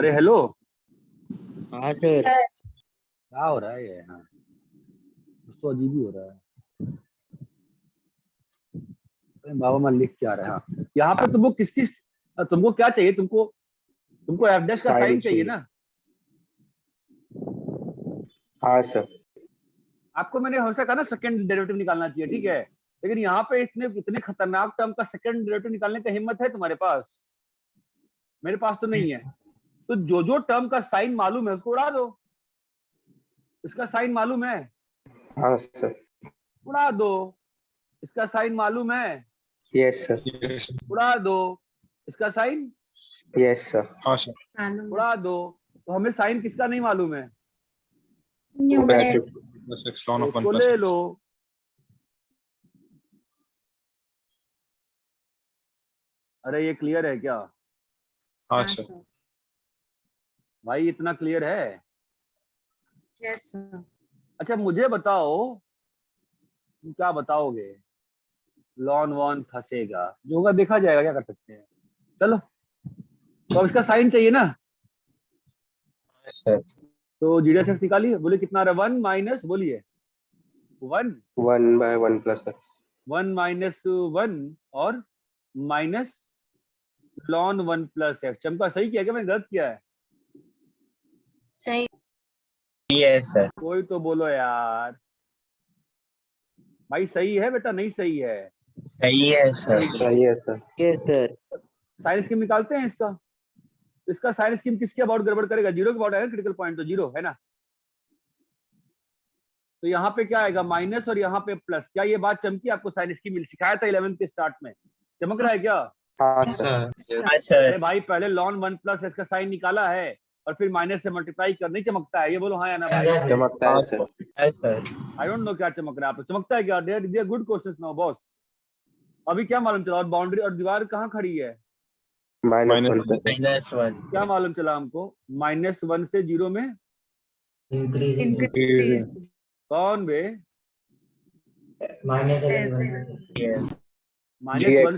अरे हेलो, हाँ सर। क्या हो रहा है ये? हाँ, कुछ तो अजीब ही हो रहा है। अरे बाबा मैं लिख क्या रहा है? हाँ, यहाँ पे तुमको तुमको क्या चाहिए? तुमको एफ डैश का साइन चाहिए ना? हाँ सर। आपको मैंने हमेशा कहा ना सेकंड डेरिवेटिव निकालना चाहिए, ठीक है? लेकिन यहाँ पे इतने खतरनाक टर्म का सेकंड डेरिवेटिव निकालने का हिम्मत है तुम्हारे पास? मेरे पास तो नहीं है। तो जो टर्म का साइन मालूम है उसको उड़ा दो। इसका साइन मालूम है, हाँ सर। उड़ा दो। इसका साइन मालूम है, यस सर। उड़ा दो। इसका साइन यस सर। हाँ सर। उड़ा दो। तो हमें साइन किसका नहीं मालूम है? न्यूमरेटर। प्लस एक्स लॉन तो ऑफ वन उसको प्लस ले लो। अरे ये क्लियर है क्या हाँ सर। भाई? इतना क्लियर है? Yes sir. अच्छा मुझे बताओ, तुम क्या बताओगे? लॉन वॉन फंसेगा, जो होगा देखा जाएगा, क्या कर सकते हैं। चलो, तो अब इसका साइन चाहिए ना? सर। तो जीडीएस एक्स निकालिए। बोले कितना आ रहा है? 1 माइनस, बोलिए 1, 1/1 प्लस एक्स। 1 माइनस 1 और माइनस लॉन 1 प्लस एक्स। चमका सही किया क्या मैंने गलत किया है? सही। Yes sir. कोई तो बोलो यार। भाई सही है बेटा, नहीं सही है? सही है सर। सही है sir. Yes sir. Sign scheme निकालते हैं इसका। इसका साइन स्कीम किसके अबाउट गड़बड़ करेगा? जीरो के अबाउट आएगा। क्रिटिकल पॉइंट तो जीरो है ना? तो यहाँ पे क्या आएगा? माइनस और यहाँ पे प्लस। क्या ये बात चमकी? आपको साइन स्कीम सिखाया था 11th के स्टार्ट में, चमक रहा है क्या? हाँ सर। हाँ सर। अरे भाई पहले लॉन 1 प्लस एक्स का साइन निकाला है और फिर माइनस से मल्टीप्लाई कर, नहीं चमकता है? ये बोलो हाँ या ना भाई। चमकता है sir. Sir. I don't no क्या चमक रहा है। आप चमकता है क्या? दे गुड क्वेश्चंस नाउ बॉस। अभी क्या मालूम चला? और बाउंड्री और दीवार कहाँ खड़ी है? -1। क्या मालूम चला हमको? -1 से 0 में इंक्रीज। कौन बे? -1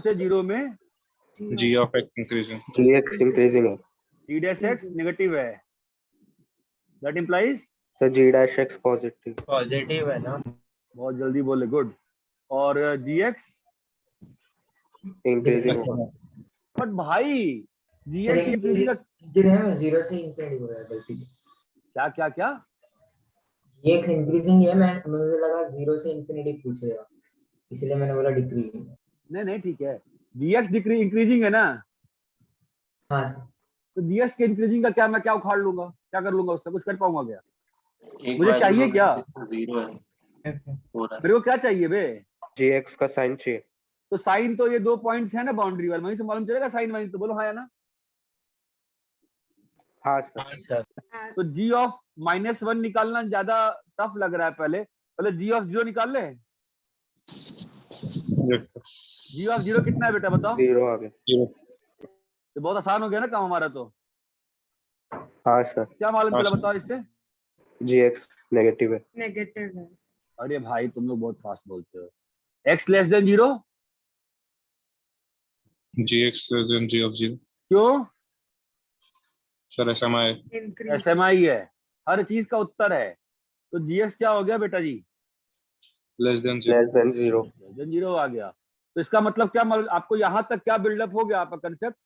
से 0 में G of X increasing. GX increasing है जी डैश एक्स नेगेटिव है। That implies sir G' positive. Positive है ना? बहुत जल्दी बोले, गुड। और जी एक्स इंक्रीजिंग। बट भाई जी एक्स इंक्रीजिंग का 0 से इंफिनिटी हो रहा है गलती से। क्या क्या क्या? GX इंक्रीजिंग है, मुझे लगा 0 से इंफिनिटी पूछेगा, इसलिए मैंने बोला डिक्रीजिंग। नहीं ठीक है। जी एक्स इंक्रीजिंग है ना? हाँ सर। तो जी एक्स के इंक्रीजिंग का क्या, मैं क्या उखाड़ लूंगा? क्या कर लूंगा उससे? कुछ कर पाऊंगा क्या? मुझे चाहिए क्या? 0 है। मेरे को क्या चाहिए बे? GX का साइन चाहिए। तो साइन तो ये 2 पॉइंट्स है ना बाउंड्री वाले, वहीं से मालूम चलेगा साइन वाइन। तो बोलो हाँ या ना? हाँ सर। तो जी ऑफ -1 निकालना ज्यादा टफ लग रहा है। पहले जी ऑफ 0 निकाल ले। जी ऑफ 0 कितना है बेटा बताओ? 0 आ गया। तो बहुत आसान हो गया ना काम हमारा। तो हाँ सर। क्या मालूम चला बताओ इससे? GX नेगेटिव है। नेगेटिव है। अरे भाई तुम लोग बहुत फास्ट बोलते हो। x less than 0 GX then G of 0। क्यों? Sir SMI increase. एसएमआई है, हर चीज का उत्तर है। तो जीएक्स क्या हो गया बेटा ji? Less than 0। Less than 0। Than 0 आ गया। तो इसका मतलब क्या? आपको यहां तक क्या बिल्डअप हो गया आपका कंसेप्ट?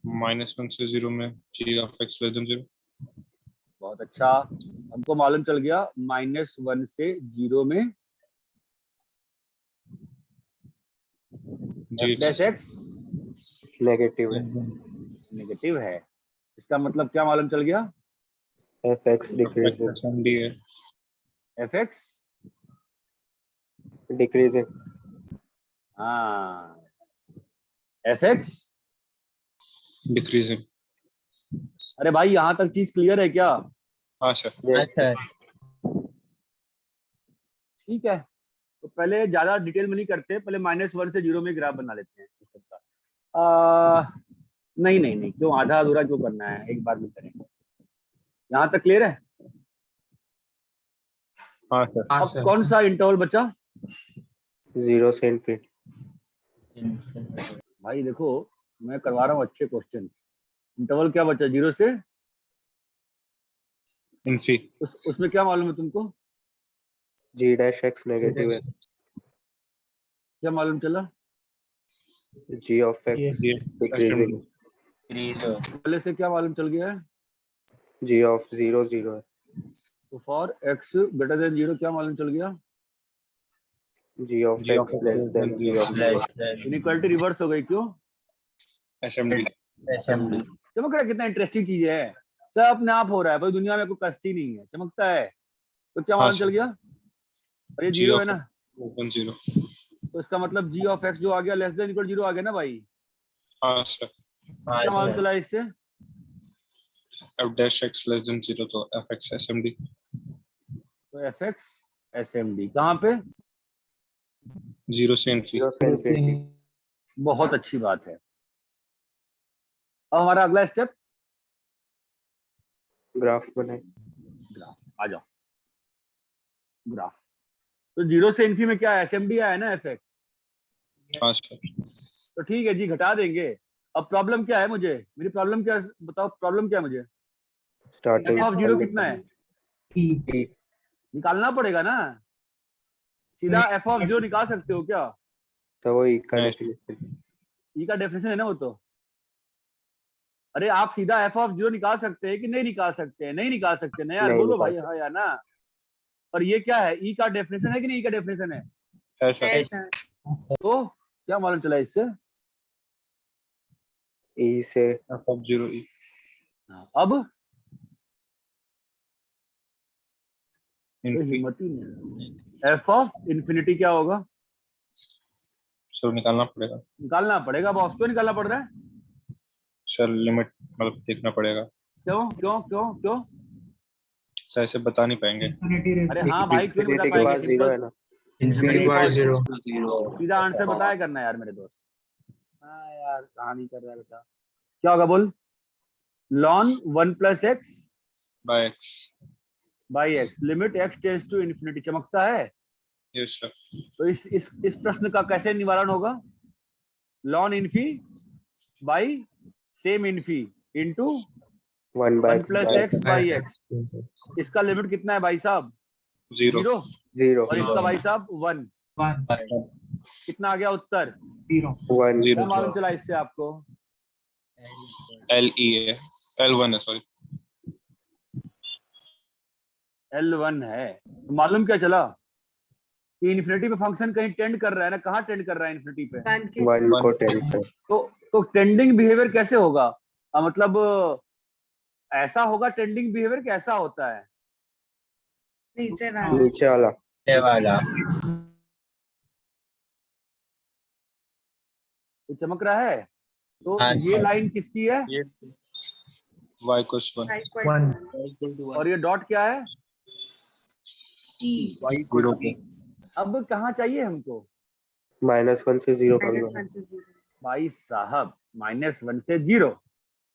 -1 से 0 में G of x less than 0। बहुत अच्छा, हमको मालूम चल गया। -1 से 0 में f dash GX x negative है। नेगेटिव है। इसका मतलब क्या मालूम चल गया? FX decreasing. SMD है। F x decreasing. हाँ, एफ एक्स डिक्रीजिंग। अरे भाई यहाँ तक चीज क्लियर है क्या? हाँ सर। Yes sir. ठीक है, तो पहले ज्यादा डिटेल में नहीं करते, पहले -1 से 0 में ग्राफ बना लेते हैं सिस्टम का। नहीं क्यों आधा अधूरा क्यों करना है, एक बार में करेंगे। यहाँ तक क्लियर है? हाँ सर। अब कौन सा इंटरवल बचा? 0 से इंफिनिटी। भाई देखो मैं करवा रहा हूँ अच्छे क्वेश्चन। इंटरवल क्या बचा 0 से इन्फी उसमें क्या मालूम है तुमको? जी डैश एक्स नेगेटिव है, क्या मालूम चला? जी ऑफ एक्स डिक्रीजिंग, पहले से क्या मालूम चल गया है? जी ऑफ 0 0 है, तो फॉर x ग्रेटर देन 0 क्या मालूम चल गया? G of X less than G of 0। Inequality reverse हो गई, क्यों? एसएमडी चमक रहा है, कितना इंटरेस्टिंग चीज है, सब अपने आप हो रहा है भाई, दुनिया में कोई कष्ट ही नहीं है, चमकता है। तो क्या हाँ मालूम चल सर। गया? और ये जी 0 ऑफ है ना, 10 तो इसका मतलब g ऑफ x जो आ गया लेस देन इक्वल 0 आ गया ना भाई। हाँ सर। क्या मालूम चला इससे? F dash x less than 0 तो एफ एक्स एसएमडी। तो fx smd कहाँ पे? 0 से इन्फी। 0 से इन्फिनिटी। बहुत अच्छी बात है। अब हमारा अगला स्टेप ग्राफ बनाए, ग्राफ, आ जाओ ग्राफ। तो 0 से इन्फी में क्या है? एसएमडी आया ना fx, हाँ सर। तो ठीक है जी, घटा देंगे। अब प्रॉब्लम क्या है मुझे, मेरी प्रॉब्लम क्या है? बताओ प्रॉब्लम क्या है मुझे? स्टार्टिंग f ऑफ 0 कितना है? ई, निकालना पड़ेगा ना, सीधा f ऑफ 0 निकाल सकते हो क्या? तो वो ई का नहीं। डेफिनेशन, ई का डेफिनेशन है ना वो तो। अरे आप सीधा f ऑफ 0 निकाल सकते हैं कि नहीं निकाल सकते हैं? नहीं निकाल सकते ना यार, नहीं बोलो निकाल भाई हाँ या ना। और ये क्या है, ई का डेफिनेशन है कि नहीं? ई का डेफिनेशन है, है सर। है सर। तो क्या मालूम चला इससे? ई से एफ ऑफ 0 ई। अब इन्फी हिम्मत ही नहीं। एफ ऑफ इन्फिनिटी क्या होगा? सर निकालना पड़ेगा निकालना पड़ेगा बॉस, क्यों निकालना पड़ रहा है? सर, लिमिट मतलब देखना पड़ेगा क्यों क्यों क्यों क्यों? सर, ऐसे बता नहीं पाएंगे। अरे हाँ भाई, क्यों नहीं बता इन्फिनिटी के पाएंगे? पास 0 है सिंपल ना, सीधा आंसर बताया करना यार मेरे दोस्त। हाँ यार, कहानी कर रहा है बेटा। क्या होगा बोल? ln 1 plus x by x. By x, limit x tends to infinity, चमकता है। Yes sir. तो इस प्रश्न का कैसे निवारण होगा? ln infi by same infi into 1 by 1 plus x by x. इसका लिमिट कितना है भाई साहब? 0 0। 0 और इसका भाई साहब 1। कितना आ गया उत्तर? 1 क्या मालूम चला इससे आपको? एल ई है, L1 है सॉरी। L1 है। तो मालूम क्या चला कि इन्फिनिटी पे फंक्शन कहीं टेंड कर रहा है ना, कहाँ टेंड कर रहा है इन्फिनिटी पे? 1 को 10 से, तो टेंडिंग बिहेवियर कैसे होगा? मतलब ऐसा होगा टेंडिंग बिहेवियर, कैसा होता है? नीचे वाला। नीचे वाला ये चमक रहा है। तो ये लाइन किसकी है? ये y cos 1 और ये डॉट क्या है? 0 को अब कहाँ चाहिए हमको? -1 से 0 का भाई साहब -1 से 0।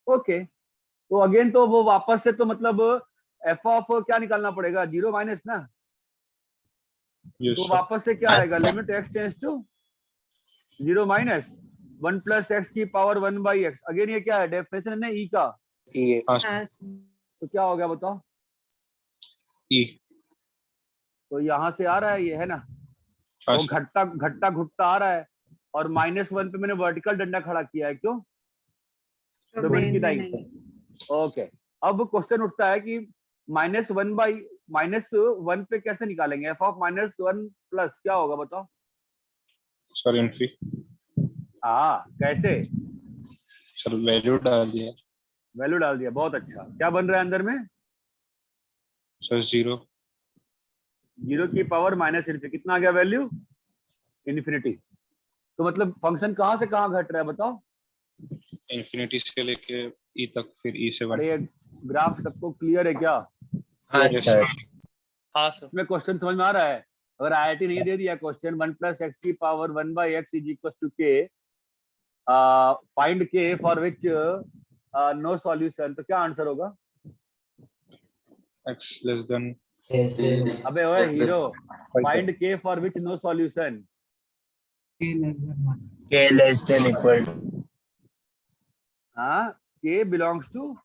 ओके, तो अगेन तो वो वापस से तो मतलब एफ ऑफ क्या निकालना पड़ेगा? 0 माइनस ना। यस तो सर। वापस से क्या आएगा? Limit x tends to 0 minus 1 plus x की पावर 1 बाई एक्स। अगेन ये क्या है? डेफिनेशन है ना ई का। ई हाँ तो क्या हो गया बताओ? ई। तो यहाँ से आ रहा है ये, है ना? हाँ वो सर। घटता घटता घुटता आ रहा है, और -1 पे मैंने वर्टिकल डंडा खड़ा किया है, क्यों? डोमेन की दाईं। ओके, अब क्वेश्चन उठता है कि -1 बाई -1 पे कैसे निकालेंगे? एफ ऑफ -1 प्लस क्या होगा बताओ? Sir Infy. हाँ, कैसे? सर वैल्यू डाल दिया। वैल्यू डाल दिया, बहुत अच्छा। क्या बन रहा है अंदर में? सर 0 0 की पावर -∞ कितना आ गया वैल्यू? इन्फिनिटी। तो मतलब फंक्शन कहाँ से कहाँ घट रहा है बताओ? इन्फिनिटी से लेके ई तक, फिर ई से 1। अरे ये ग्राफ सबको क्लियर है क्या? Yes sir. इसमें क्वेश्चन समझ में आ रहा है? अगर IIT नहीं दे दिया क्वेश्चन 1 प्लस एक्स की power 1 by x is equal to K, find K for which no solution, तो क्या आंसर होगा? x लेस देन अबे ओए हीरो, find K for which no solution. k less than equal to हाँ, K belongs to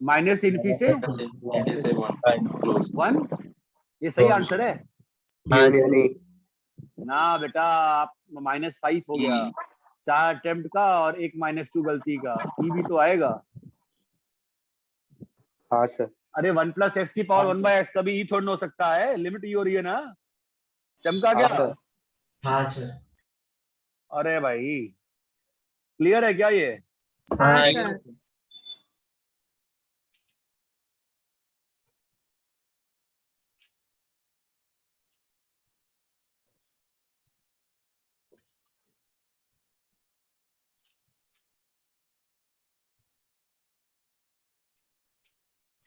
minus infi से close. 1, ये सही आंसर है हाँ सर। ना बेटा, आप -5 हो गया, 4 अटेम्प्ट का और 1 -2 गलती का, ई भी तो आएगा। हाँ सर। अरे 1 + x की पावर 1/x कभी ई थोड़ा ना हो सकता है, लिमिट ई हो रही है ना, चमका क्या? हाँ सर। हाँ सर। अरे भाई क्लियर है क्या ये? हाँ हाँ सर।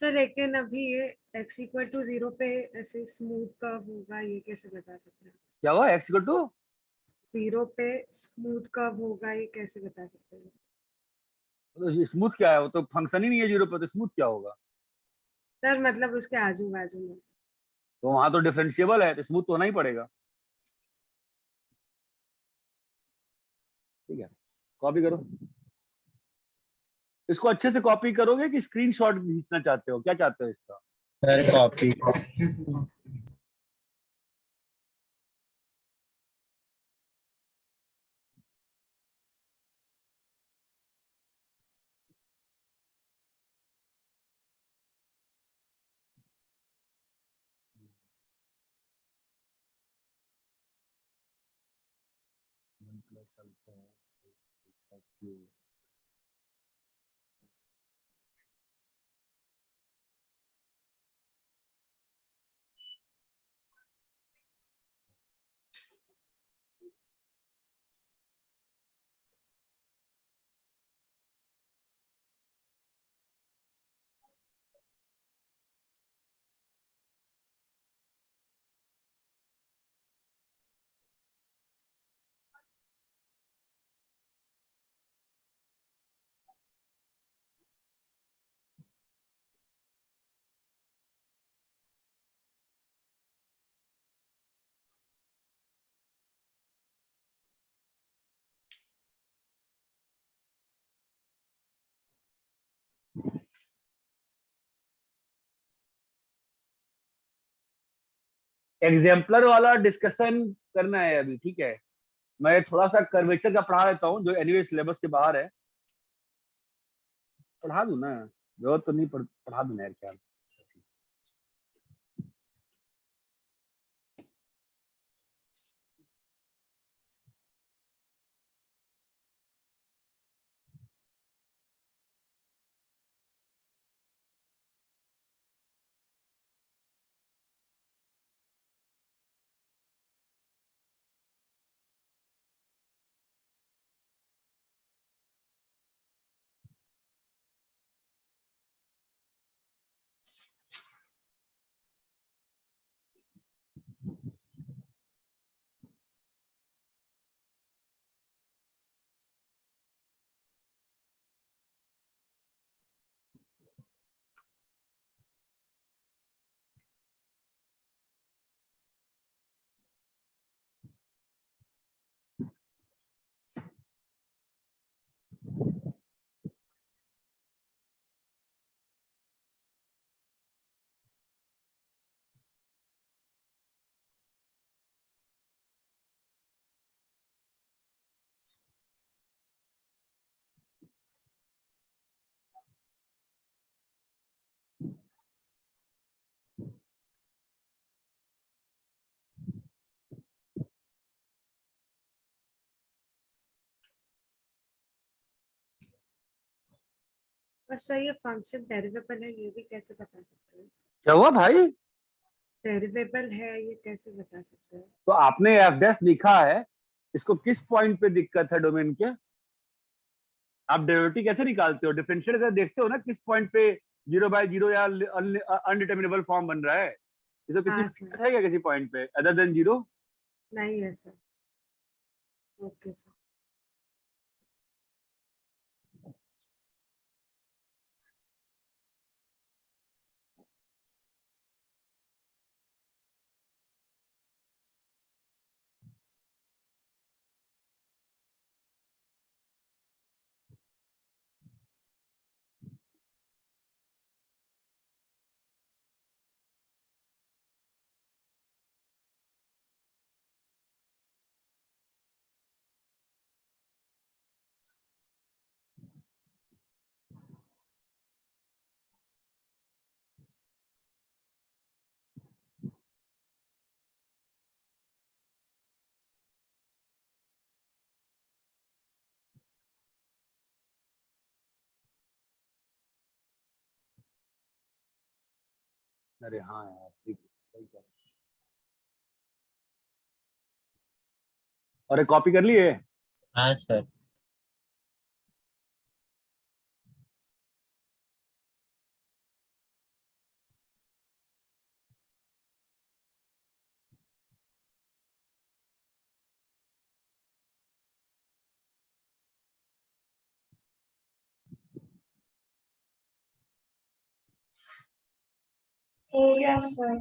सर लेकिन अभी ये x = 0 पे ऐसे स्मूथ कर्व होगा, ये कैसे बता सकते हैं? क्या हुआ x = 0 पे स्मूथ कर्व होगा, ये कैसे बता सकते हैं? स्मूथ क्या है? वो तो फंक्शन ही नहीं है 0 पर, तो स्मूथ क्या होगा? सर मतलब उसके आजू बाजू में। तो वहां तो डिफरेंशिएबल है, तो स्मूथ तो होना ही पड़ेगा। ठीक है, कॉपी करो इसको, अच्छे से कॉपी करोगे कि स्क्रीनशॉट खींचना चाहते हो, क्या चाहते हो इसका? Sir copy. एग्जाम्पलर वाला डिस्कशन करना है अभी, ठीक है? मैं थोड़ा सा कर्वेचर का पढ़ा देता हूँ, जो एनीवे सिलेबस के बाहर है। पढ़ा दूं ना, जरूरत तो नहीं, पढ़ा दूं ना यार, क्या? बस सर ये फंक्शन डेरिवेबल है, ये भी कैसे बता सकते हैं? क्या हुआ भाई? डेरिवेबल है, ये कैसे बता सकते हैं? तो आपने एफ डैश लिखा है, इसको किस पॉइंट पे दिक्कत है डोमेन के? आप डेरिवेटिव कैसे निकालते हो? डिफरेंशियल कैसे देखते हो ना, किस पॉइंट पे 0/0 या अनडिटर्मिनेबल फॉर्म बन रहा है? इसको किसी हाँ दिक्कत सर। है क्या किसी पॉइंट पे अदर देन 0? नहीं है सर। Okay sir. अरे हाँ यार, ठीक है, सही कह रहे हो। अरे कॉपी कर लिए? हाँ सर। हो गया सर।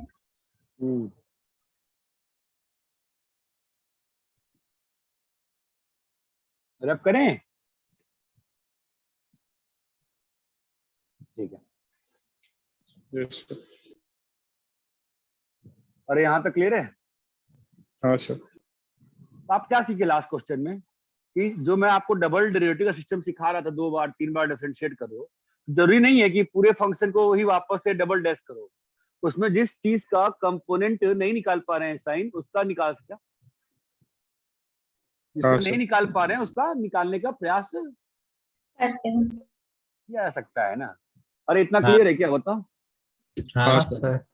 रब करें? ठीक है। Yes, sir. अरे यहाँ तक क्लियर है? हाँ सर। तो आप क्या सीखे लास्ट क्वेश्चन में कि जो मैं आपको डबल डेरिवेटिव का सिस्टम सिखा रहा था, 2 बार 3 बार डिफरेंशिएट करो, जरूरी नहीं है कि पूरे फंक्शन को ही वापस से डबल डैश करो। उसमें जिस चीज का कंपोनेंट नहीं निकाल पा रहे हैं साइन, उसका निकाल सकता, जिसको हाँ नहीं सर। निकाल पा रहे हैं उसका निकालने का प्रयास करते हैं। किया जा सकता है ना। अरे इतना हाँ। क्लियर है क्या, बताओ? हाँ हाँ सर।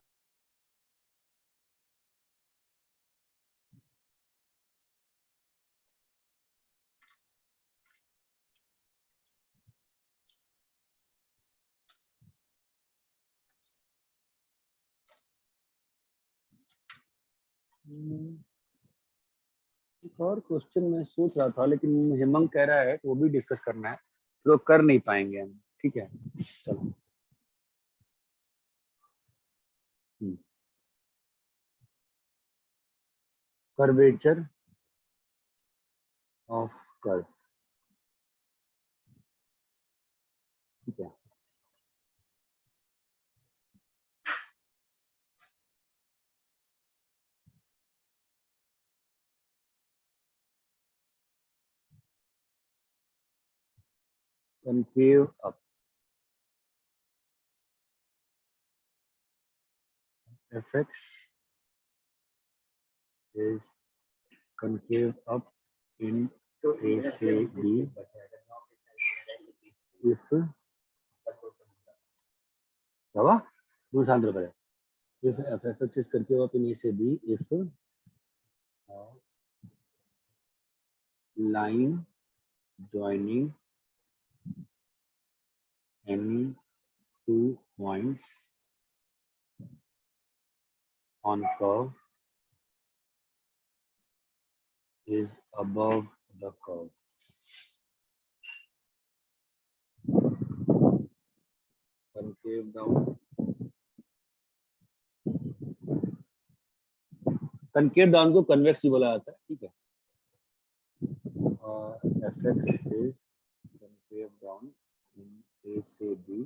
एक और क्वेश्चन मैं सोच रहा था, लेकिन हेमंत कह रहा है तो वो भी डिस्कस करना है, तो कर नहीं पाएंगे हम। ठीक है, चलो। कर्वेचर ऑफ कर्व, ठीक है। concave up fx is concave up into a से b if क्या दूर शांत रहो पहले। if fx is concave up in a से b if line joining any 2 points on curve is above the curve. Concave down, concave down को convex भी बोला जाता है, ठीक है। fx is concave down in a से b।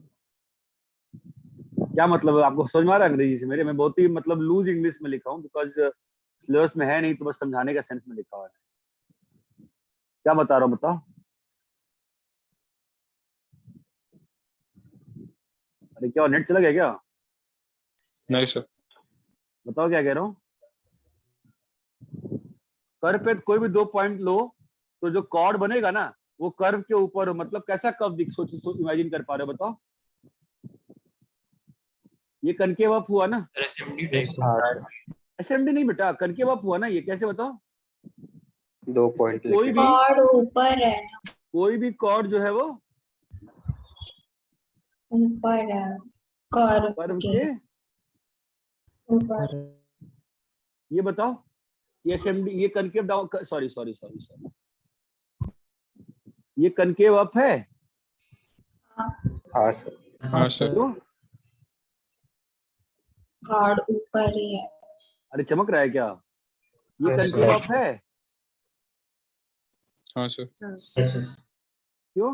क्या मतलब है आपको समझ में आ रहा है अंग्रेजी से मेरे? मैं बहुत ही मतलब लूज इंग्लिश में लिखा हूँ, बिकॉज सिलेबस में है नहीं, तो बस समझाने का सेंस में लिखा हुआ है। क्या बता रहा हूँ बताओ? अरे क्या नेट चला गया क्या? नहीं सर। बताओ क्या कह रहा हूँ। कर्व पे कोई भी 2 पॉइंट लो तो जो कॉर्ड बनेगा ना, वो कर्व के ऊपर, मतलब कैसा कर्व दिख, सोच इमेजिन कर पा रहे हो बताओ? ये कनकेव अप हुआ ना? एसएमडी नहीं बेटा, कनकेव अप हुआ ना, ये कैसे बताओ? 2 पॉइंट कोई भी कॉर्ड ऊपर है, कोई भी कॉर्ड जो है वो ऊपर है कर्व कर्व के के ऊपर। ये बताओ, ये एसएमडी, ये concave down, sorry sorry sorry sorry, ये कनकेव अप है? हाँ सर। हाँ सर। क्यों? कॉर्ड ऊपर ही है। अरे चमक रहा है क्या? ये हाँ, कनकेव सर। अप है? हाँ सर। क्यों?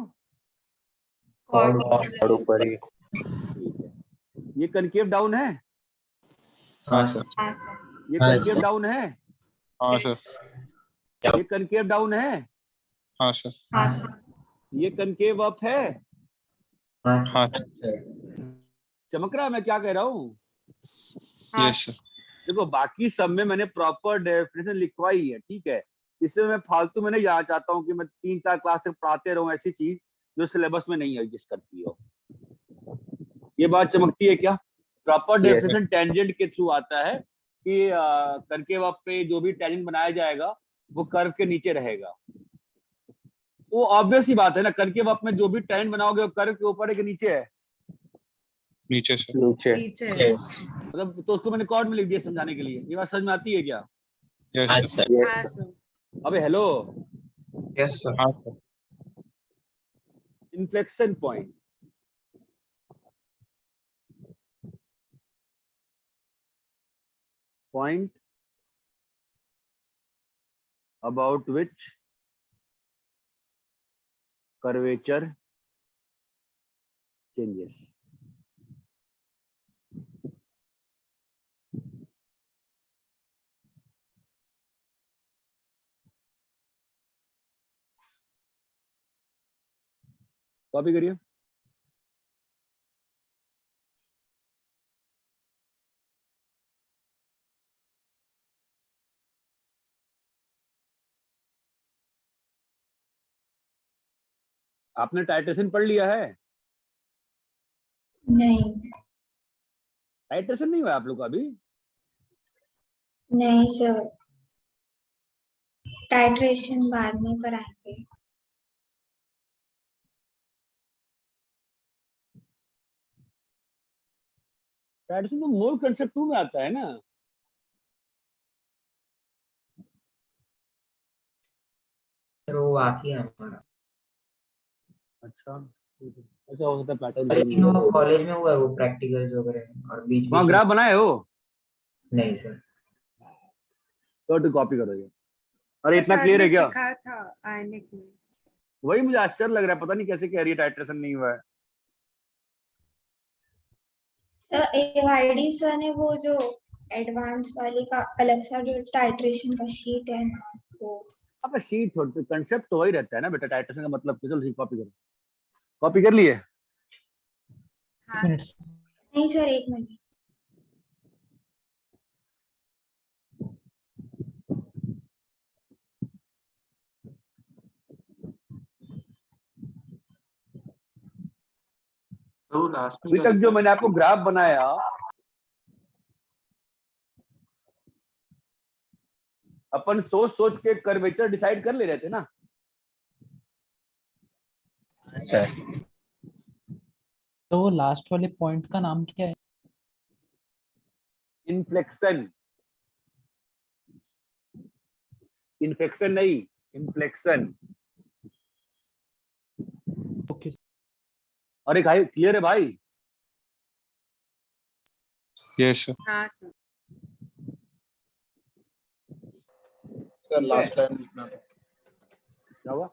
कॉर्ड ऊपर ही। ठीक है। ये कनकेव डाउन है? हाँ सर। हाँ सर। ये हाँ, कनकेव सर। डाउन है? हाँ सर। ये कनकेव डाउन है? हाँ सर। हाँ सर। ये कनकेव अप है? हाँ चमक रहा है मैं क्या कह रहा हूँ? Yes sir. देखो बाकी सब में मैंने प्रॉपर डेफिनेशन लिखवाई है, ठीक है। इससे मैं फालतू में नहीं जाना चाहता हूँ कि मैं 3-4 क्लास तक पढ़ाते रहूं ऐसी चीज जो सिलेबस में नहीं एग्जिस्ट करती हो। ये बात चमकती है क्या? प्रॉपर Yes, डेफिनेशन टेंजेंट के थ्रू आता है कि कर्व अप पे जो भी टेंजेंट बनाया जाएगा वो कर्व के नीचे रहेगा। वो ऑब्वियस ही बात है ना, कर्व अप में जो भी टेंजेंट बनाओगे वो कर्व के ऊपर है कि नीचे है? नीचे से। नीचे। नीचे। मतलब तो उसको मैंने कॉर्ड में लिख दिया समझाने के लिए। ये बात समझ में आती है क्या? यस हाँ सर। सर। हाँ सर। अबे हेलो, यस सर। हाँ sir. Inflection point, point about which curvature changes। Copy करिए। आपने टाइट्रेशन पढ़ लिया है? नहीं टाइट्रेशन नहीं हुआ आप लोग का अभी? नहीं सर, टाइट्रेशन बाद में कराएंगे। टाइट्रेशन तो मोल कंसेप्ट 2 में आता है ना। सर वो बाकी है हमारा। अच्छा ऐसा हो सकता है पैटर्न। लेकिन वो कॉलेज में हुआ है, वो प्रैक्टिकल्स वगैरह और बीच वहाँ बीच में ग्राफ बनाए हो? नहीं सर। तो कॉपी करोगे। अरे तो इतना सर क्लियर ने है क्या? सिखाया था आयनिक में। वही मुझे आश्चर्य लग रहा है, पता नहीं कैसे कह रही है टाइट्रेशन नहीं हुआ है। सर एवाईडी सर ने वो जो एडवांस वाली का अलग सा जो टाइट्रेशन का शीट है ना वो। अब शीट छोड़ते, कंसेप्ट तो वही रहता है ना बेटा, टाइट्रेशन का मतलब। चलो कॉपी करो। कॉपी कर लिए? हाँ नहीं सर, एक मिनट। तो लास्ट में अभी तक जो मैंने आपको ग्राफ बनाया, अपन सोच सोच के कर्वेचर डिसाइड कर ले रहे थे ना। सर। तो वो लास्ट वाले पॉइंट का नाम क्या है? इन्फ्लेक्शन। इन्फेक्शन नहीं, इन्फ्लेक्शन। ओके अरे भाई क्लियर है भाई? Yes sir. हाँ सर। सर लास्ट टाइम लिखना था। क्या हुआ?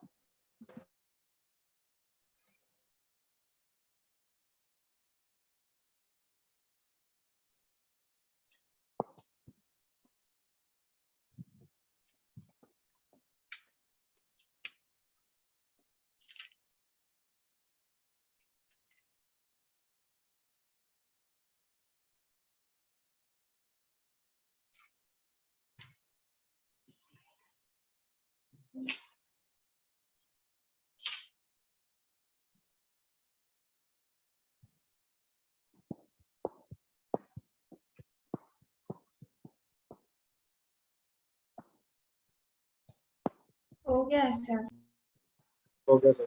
हो गया सर। हो गया सर।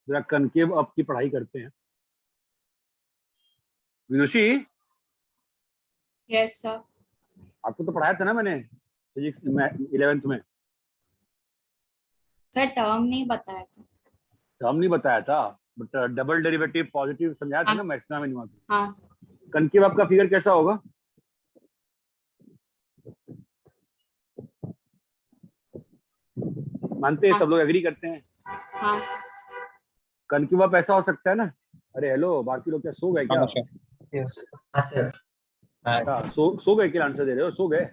जरा कनकेव अप की पढ़ाई करते हैं। विदुषी, यस सर। आपको तो पढ़ाया था ना मैंने फिजिक्स में 11th में। सर टर्म नहीं बताया था। तो हम नहीं बताया था, बट डबल डेरिवेटिव पॉजिटिव समझाया था ना हाँ, मैक्सिमा मिनिमा। हाँ सर। कनकेव अप का फिगर कैसा होगा? मानते हैं, हाँ सब लोग एग्री करते हैं? हाँ सर। कनकेव अप ऐसा हो सकता है ना। अरे हेलो, बाकी लोग क्या सो गए क्या? हाँ सर। यस। हाँ सर। क्या सो गए? क्या आंसर दे रहे हो? सो गए?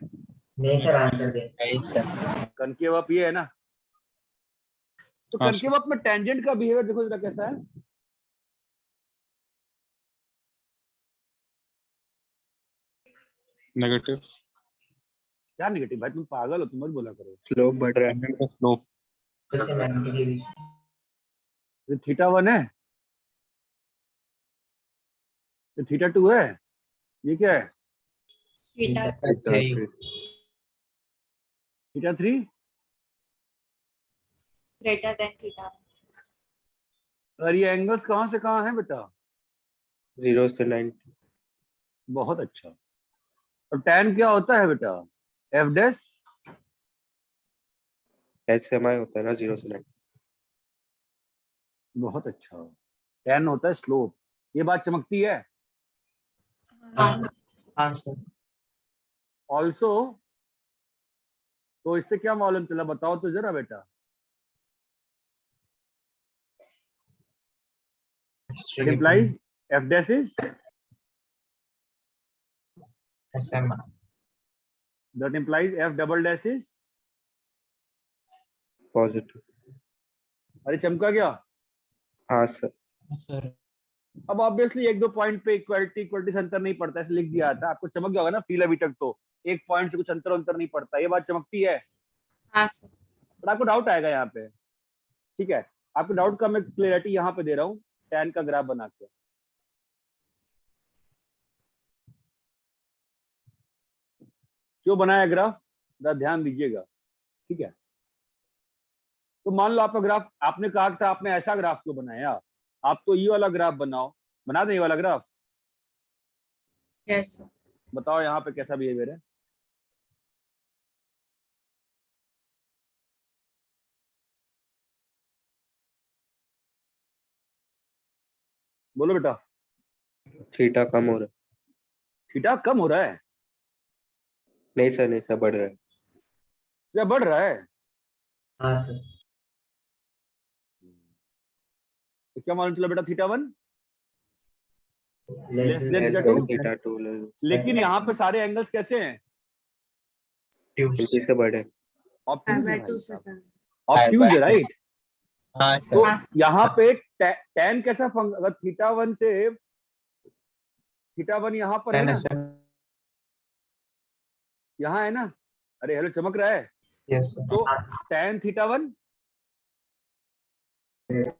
नहीं सर, आंसर दे। नहीं सर। कनकेव अप ये है ना। तो हाँ कनकेव अप में टेंजेंट का बिहेवियर देखो जरा कैसा है। नेगेटिव क्या नेगेटिव भाई, तुम पागल हो, तुम मत बोला करो। स्लोप बढ़ रहा है। स्लोप जैसे मैग्नेटिक ये θ1 है, ये θ2 है, ये क्या है theta three θ3? Greater than theta. और ये एंगल्स कहाँ से कहाँ है बेटा? 0 से 90। बहुत अच्छा। और tan क्या होता है बेटा? f डैश SMI होता है ना 0 से 90। बहुत अच्छा। tan होता है स्लोप। ये बात चमकती है। हाँ सर। ऑल्सो, तो इससे क्या मालूम चला बताओ तो जरा बेटा। It implies f dash is, SMI that implies f double dash is, positive. अरे चमका क्या? हाँ सर। सर अब ऑब्वियसली एक दो पॉइंट पे इक्वालिटी से अंतर नहीं पड़ता, ऐसे लिख दिया था, आपको चमक गया होगा ना फील अभी तक, तो एक पॉइंट से कुछ अंतर नहीं पड़ता, ये बात चमकती है। हाँ सर। बट आपको डाउट आएगा यहाँ पे, ठीक है? आपको डाउट का मैं क्लियरिटी यहाँ पे दे रहा हूँ tan का ग्राफ बना के। जो बनाया ग्राफ, जरा ध्यान दीजिएगा, ठीक है? तो मान लो आपका ग्राफ, आपने कहा था आपने ऐसा ग्राफ क्यों बनाया, आप तो ये वाला ग्राफ बनाओ, बना दें ये वाला ग्राफ। Yes sir. बताओ यहाँ पे कैसा बिहेवियर है। बोलो बेटा। थीटा कम हो रहा है। थीटा कम हो रहा है नहीं सर बढ़ रहा है। या बढ़ रहा है? हाँ सर। तो क्या मालूम चला बेटा? θ1 less than less θ2? Than theta 2 लेकिन यहाँ पे सारे एंगल्स कैसे हैं? इसी से बढ़े। ऑब्ट्यूज है by भाई 2 साहब, second. ऑब्ट्यूज है, राइट? हाँ तो सर। यहाँ पे tan कैसा अगर θ1 से, θ1 यहाँ पर है ना, यहाँ है ना, अरे हेलो चमक रहा है। Yes sir. तो tan θ1,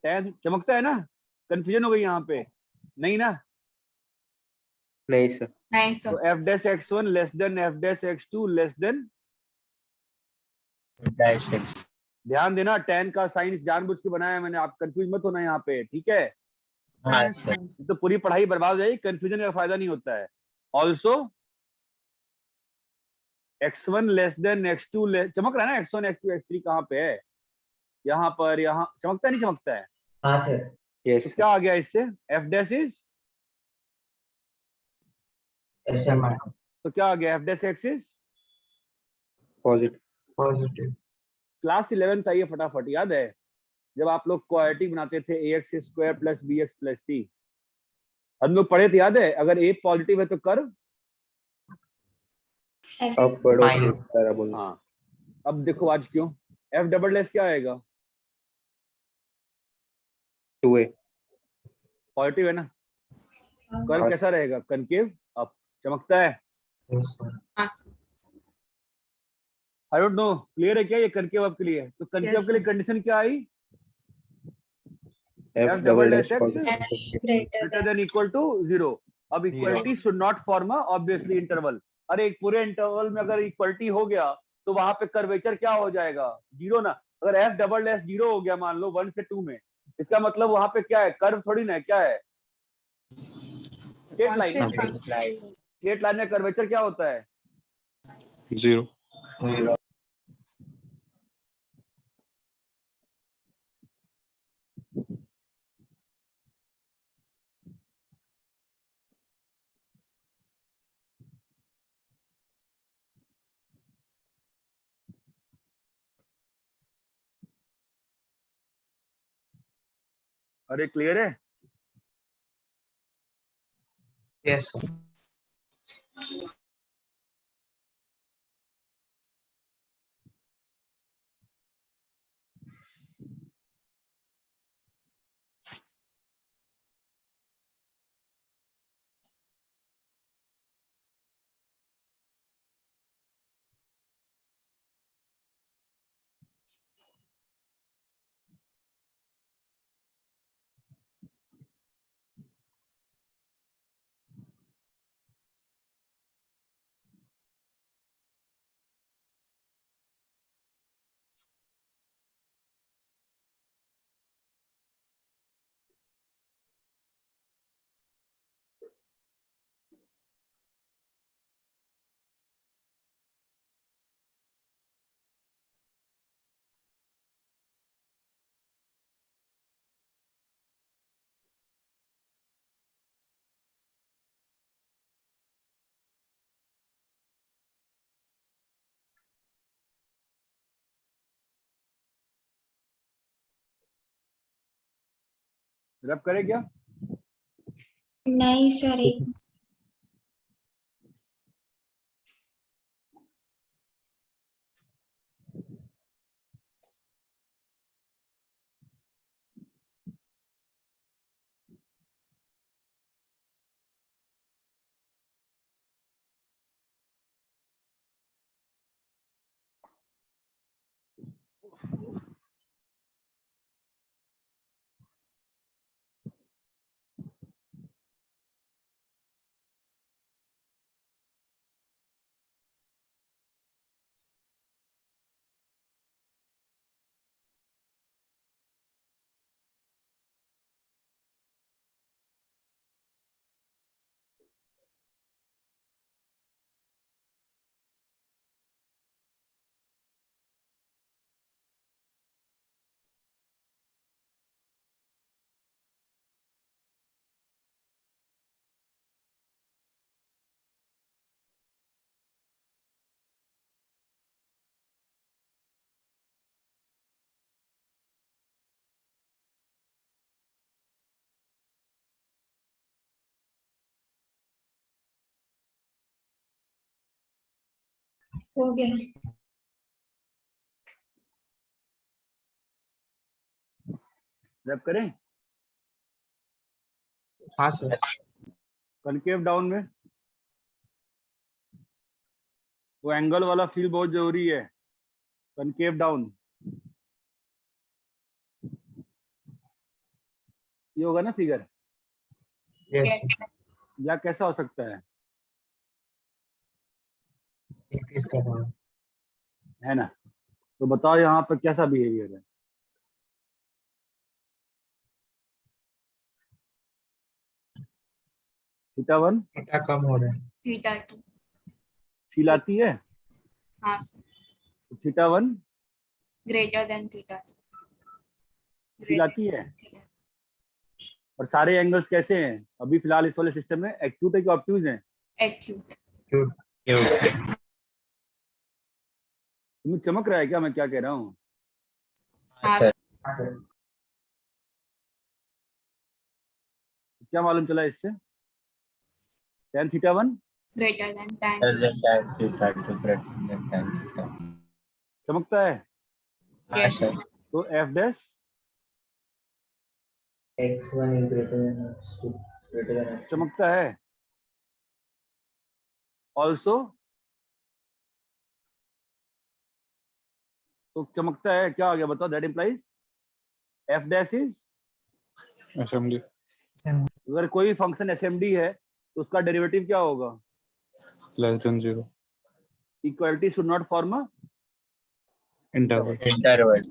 tan चमकता है ना? कंफ्यूजन हो गई यहाँ पे? नहीं ना? नहीं सर। नहीं तो sir. f dash x1 less than f dash x2 less than, ध्यान देना, tan का साइंस जानबूझ के बनाया है मैंने, आप कंफ्यूज मत होना यहाँ पे, ठीक है? हाँ सर। तो पूरी पढ़ाई बर्बाद हो जाएगी, कंफ्यूजन का फायदा नहीं होता है। Also x1 less than x2 चमक रहा है ना? x1 x2 x3 कहाँ पे है? यहाँ पर, यहाँ चमकता नहीं चमकता है? हाँ सर। यस तो क्या आ गया इससे? f डैश इज, SMI तो क्या आ गया? f dash x is positive. Positive. Class 11 था ये, फटाफट याद है जब आप लोग क्वाड्रेटिक बनाते थे, ax square plus bx plus c, हम लोग पढ़े थे, याद है? अगर a पॉजिटिव है तो कर्व, अब बढ़ो पैराबोला। हाँ। अब देखो आज क्यों, f डबल डैश क्या आएगा? 2a। पॉजिटिव है ना? कर्व कैसा रहेगा? कनकेव अप, चमकता है? Yes sir. हाँ sir. I don't know, clear है क्या ये कनकेव अप के लिए? तो कनकेव Yes, के लिए sir. कंडीशन क्या आई? f double dash positive. Greater than equal to 0। अब equality should not form obviously interval. अरे एक पूरे इंटरवल में अगर इक्वलिटी हो गया तो वहां पे कर्वेचर क्या हो जाएगा? 0 ना। अगर f डबल डैश 0 हो गया मान लो 1 से 2 में, इसका मतलब वहां पे क्या है? कर्व थोड़ी ना है, क्या है? Straight line. Constant function. Straight line में कर्वेचर क्या होता है? 0 अरे क्लियर है? Yes sir. रब करे क्या? नहीं सर, एक हो गया। रब करें? हाँ सर। कनकेव डाउन में वो एंगल वाला फील बहुत जरूरी है। कनकेव डाउन ये होगा ना फिगर, यस Yes. सर। या कैसा हो सकता इंक्रीज कर रहा हूँ। है ना? तो बताओ यहाँ पे कैसा बिहेवियर है? थीटा 1 थीटा कम हो रहा है। Theta 2. फील आती है, हाँ sir. Theta 1 Greater than theta 2. Feel आती है। और सारे एंगल्स कैसे हैं अभी फिलहाल इस वाले सिस्टम में? एक्यूट है कि ऑब्ट्यूज है? Acute. Cute cute. तुम्हें चमक रहा है क्या मैं क्या कह रहा हूँ? हाँ सर। हाँ सर। क्या मालूम चला इससे? tan theta 1 greater than tan Greater theta. than tan theta to greater than tan theta। चमकता है। हाँ Yes. सर। तो F dash x1 is greater than x2, greater than x2। चमकता है ऑल्सो। तो चमकता है, क्या आ गया बताओ? That implies F dash is, SMD अगर कोई फंक्शन एसएमडी है तो उसका डेरिवेटिव क्या होगा? less than 0 equality should not form a interval। Interval.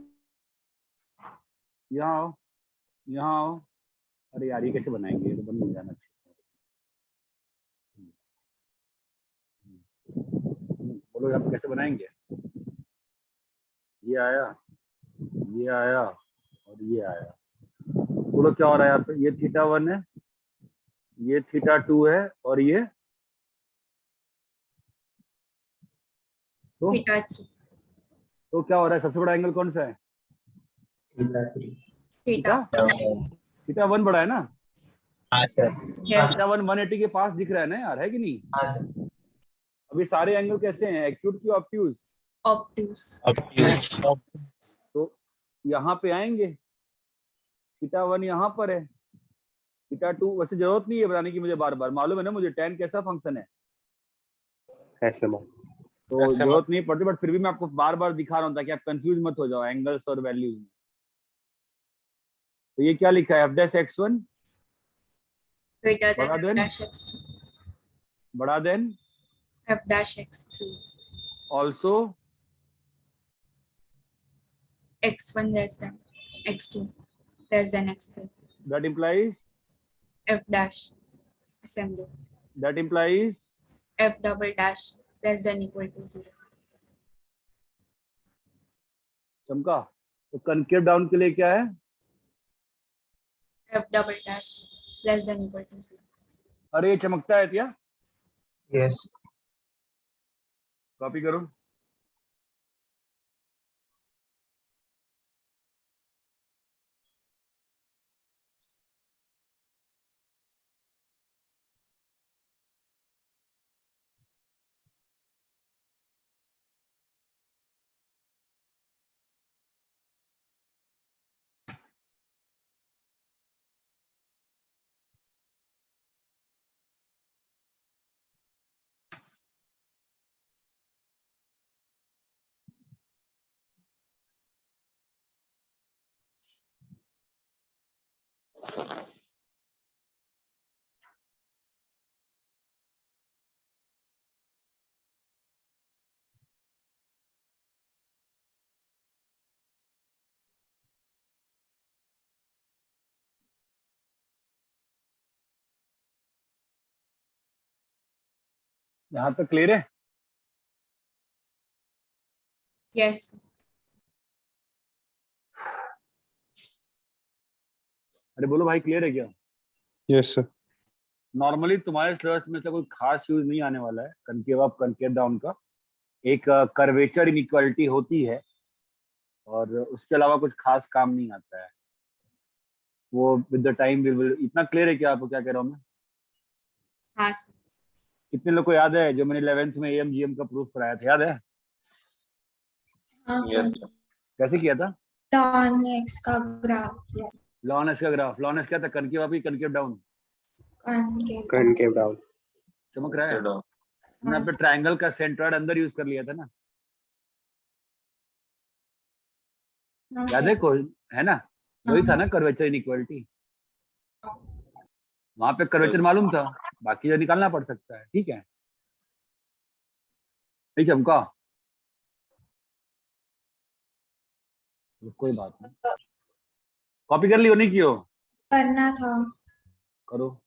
यहाँ आओ, यहाँ आओ। अरे यार ये कैसे बनाएंगे? ये तो बन नहीं जाना अच्छे से। बोलो आप कैसे बनाएंगे? ये आया, ये आया और ये आया। बोलो क्या हो रहा है यहाँ पे? ये थीटा 1 है, ये थीटा 2 है और ये तो Theta 3. क्या हो रहा है? सबसे बड़ा एंगल कौन सा है? थीटा 3। Theta Theta. थीटा 1 बड़ा है ना? हाँ सर। Yes. थीटा 1 180 के पास दिख रहा है ना यार, है कि नहीं? हाँ सर। अभी सारे एंगल कैसे हैं? एक्यूट की ऑब्ट्यूज? Obtuse. तो यहाँ पे आएंगे, थीटा 1 यहाँ पर है, थीटा 2 वैसे जरूरत नहीं है बताने की मुझे, बार बार मालूम है ना मुझे tan कैसा फंक्शन है, तो जरूरत नहीं पड़ती, बट फिर भी मैं आपको बार बार दिखा रहा हूँ ताकि आप कंफ्यूज मत हो जाओ एंगल्स और वैल्यूज में। तो ये क्या लिखा है? एफ डैश x1 Greater बड़ा than than f dash x2. बड़ा than F dash x3. Also X1 less than x2 less than x3. That implies F dash assembly. That implies F double dash less than equal to 0. चमका। तो concave down के लिए क्या है? F double dash less than equal to 0. अरे ये चमकता है क्या? यस। कॉपी करो। यहाँ तक क्लियर है? Yes. अरे बोलो भाई, क्लियर है क्या? Yes, sir. नॉर्मली तुम्हारे सिलेबस में से कोई खास यूज नहीं आने वाला है कनकेव अप कनकेव डाउन का। एक कर्वेचर इनइक्वालिटी होती है और उसके अलावा कुछ खास काम नहीं आता है वो। With the time will. इतना क्लियर है क्या आपको क्या कह रहा हूँ मैं? हाँ sir. कितने लोग को याद है जो मैंने 11th में एएमजीएम का प्रूफ कराया था, याद है? हाँ Yes, सर, sir. कैसे किया था? ln x का ग्राफ किया, लॉनेस का ग्राफ। लॉनेस क्या था? कनकेव अप ही कनकेव डाउन? Concave down. चमक रहा है? Hello. हमने अपने ट्रायंगल का सेंट्रॉइड अंदर यूज कर लिया था ना, हाँ याद सर, है कोई? है ना? वही था ना कर्वेचर इनइक्वालिटी। वहां पे कर्वेचर Yes. मालूम था, बाकी जो निकालना पड़ सकता है। ठीक है, नहीं चमका? कोई बात नहीं। कॉपी कर लियो? नहीं कियो? करना था। करो।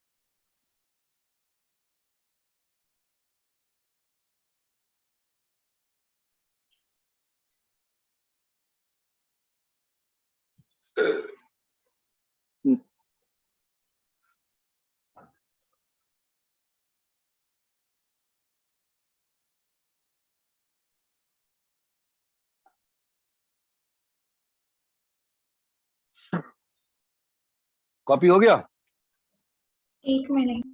कॉपी हो गया? 1 मिनट।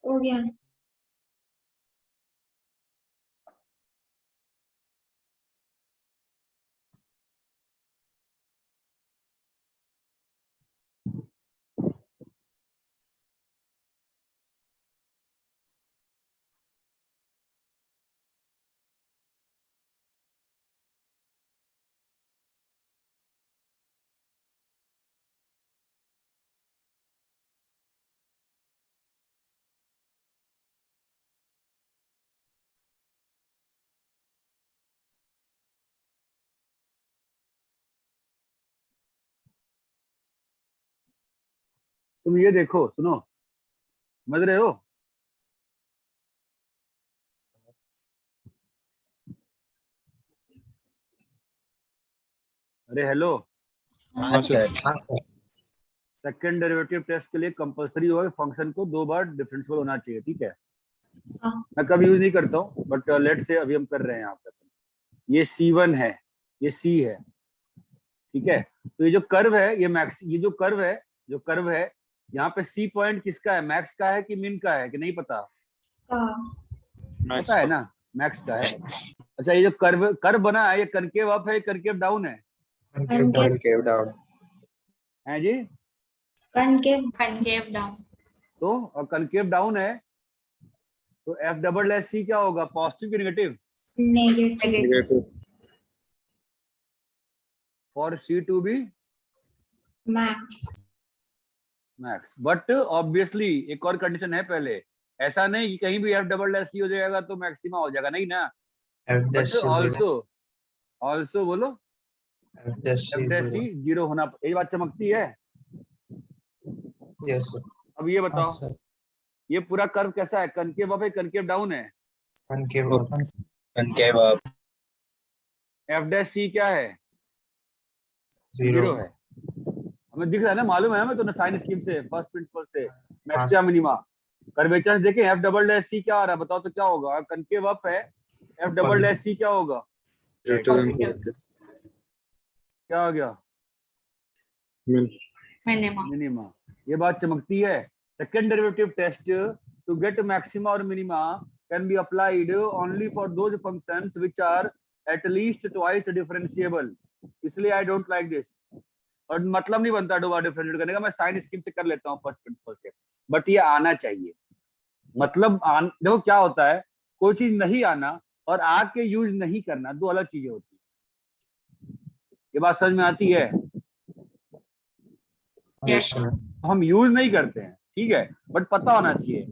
हो गया। तुम ये देखो, सुनो, समझ रहे हो? अरे हेलो, हाँ सर। सेकंड डेरिवेटिव टेस्ट के लिए कंपलसरी होगा फंक्शन को 2 बार डिफरेंशियल होना चाहिए। ठीक है, हाँ। मैं कभी यूज नहीं करता हूँ बट लेट से अभी हम कर रहे हैं यहाँ पे। ये C1 है, ये C है। ठीक है, तो ये जो कर्व है, ये मैक्स, ये जो कर्व है, जो कर्व है यहाँ पे C पॉइंट किसका है? मैक्स का है कि मिन का है कि नहीं पता? Max. पता है ना, मैक्स का है। अच्छा, ये जो कर्व कर्व बना है, ये कनकेव अप है, कनकेव डाउन है? Concave down. है जी? Concave Concave down. तो और कनकेव डाउन है तो एफ डबल एस सी क्या होगा? पॉजिटिव कि negative? Negative. Negative. For C to B max. Max. But obviously एक और कंडीशन है पहले, ऐसा नहीं कि कहीं भी एफ डबल एस सी हो जाएगा तो मैक्सिमा हो जाएगा, नहीं ना। बट ऑल्सो बोलो एफ डैश सी 0 होना, यही बात चमकती है। यस अब ये हाँ बताओ, सर। ये पूरा कर्व कैसा है? कनकेव अप है, कनकेव डाउन है? Concave up. F dash C क्या है? 0 है। हमें दिख रहा है ना, मालूम है हमें तो साइन स्कीम से, फर्स्ट प्रिंसिपल से, मैक्सिमा मिनिमा। कर्वेचर देखें, एफ डबल डैश सी क्या आ रहा है बताओ तो क्या होगा? कनकेव अप है, एफ डबल डैश सी क्या होगा? Positive. क्या हो गया? Minima. मिनिमा। ये बात चमकती है। Second derivative test to get maxima और minima can be applied only for those functions which are at least twice differentiable. इसलिए आई डोंट लाइक दिस। और मतलब नहीं बनता दो बार डिफरेंशिएट करने का, मैं साइन स्कीम से कर लेता हूँ फर्स्ट प्रिंसिपल से, बट ये आना चाहिए। मतलब देखो क्या होता है, कोई चीज नहीं आना और आके यूज नहीं करना दो अलग चीजें होती है। ये बात समझ में आती है? Yes, sir. हम यूज नहीं करते हैं, ठीक है, बट पता होना चाहिए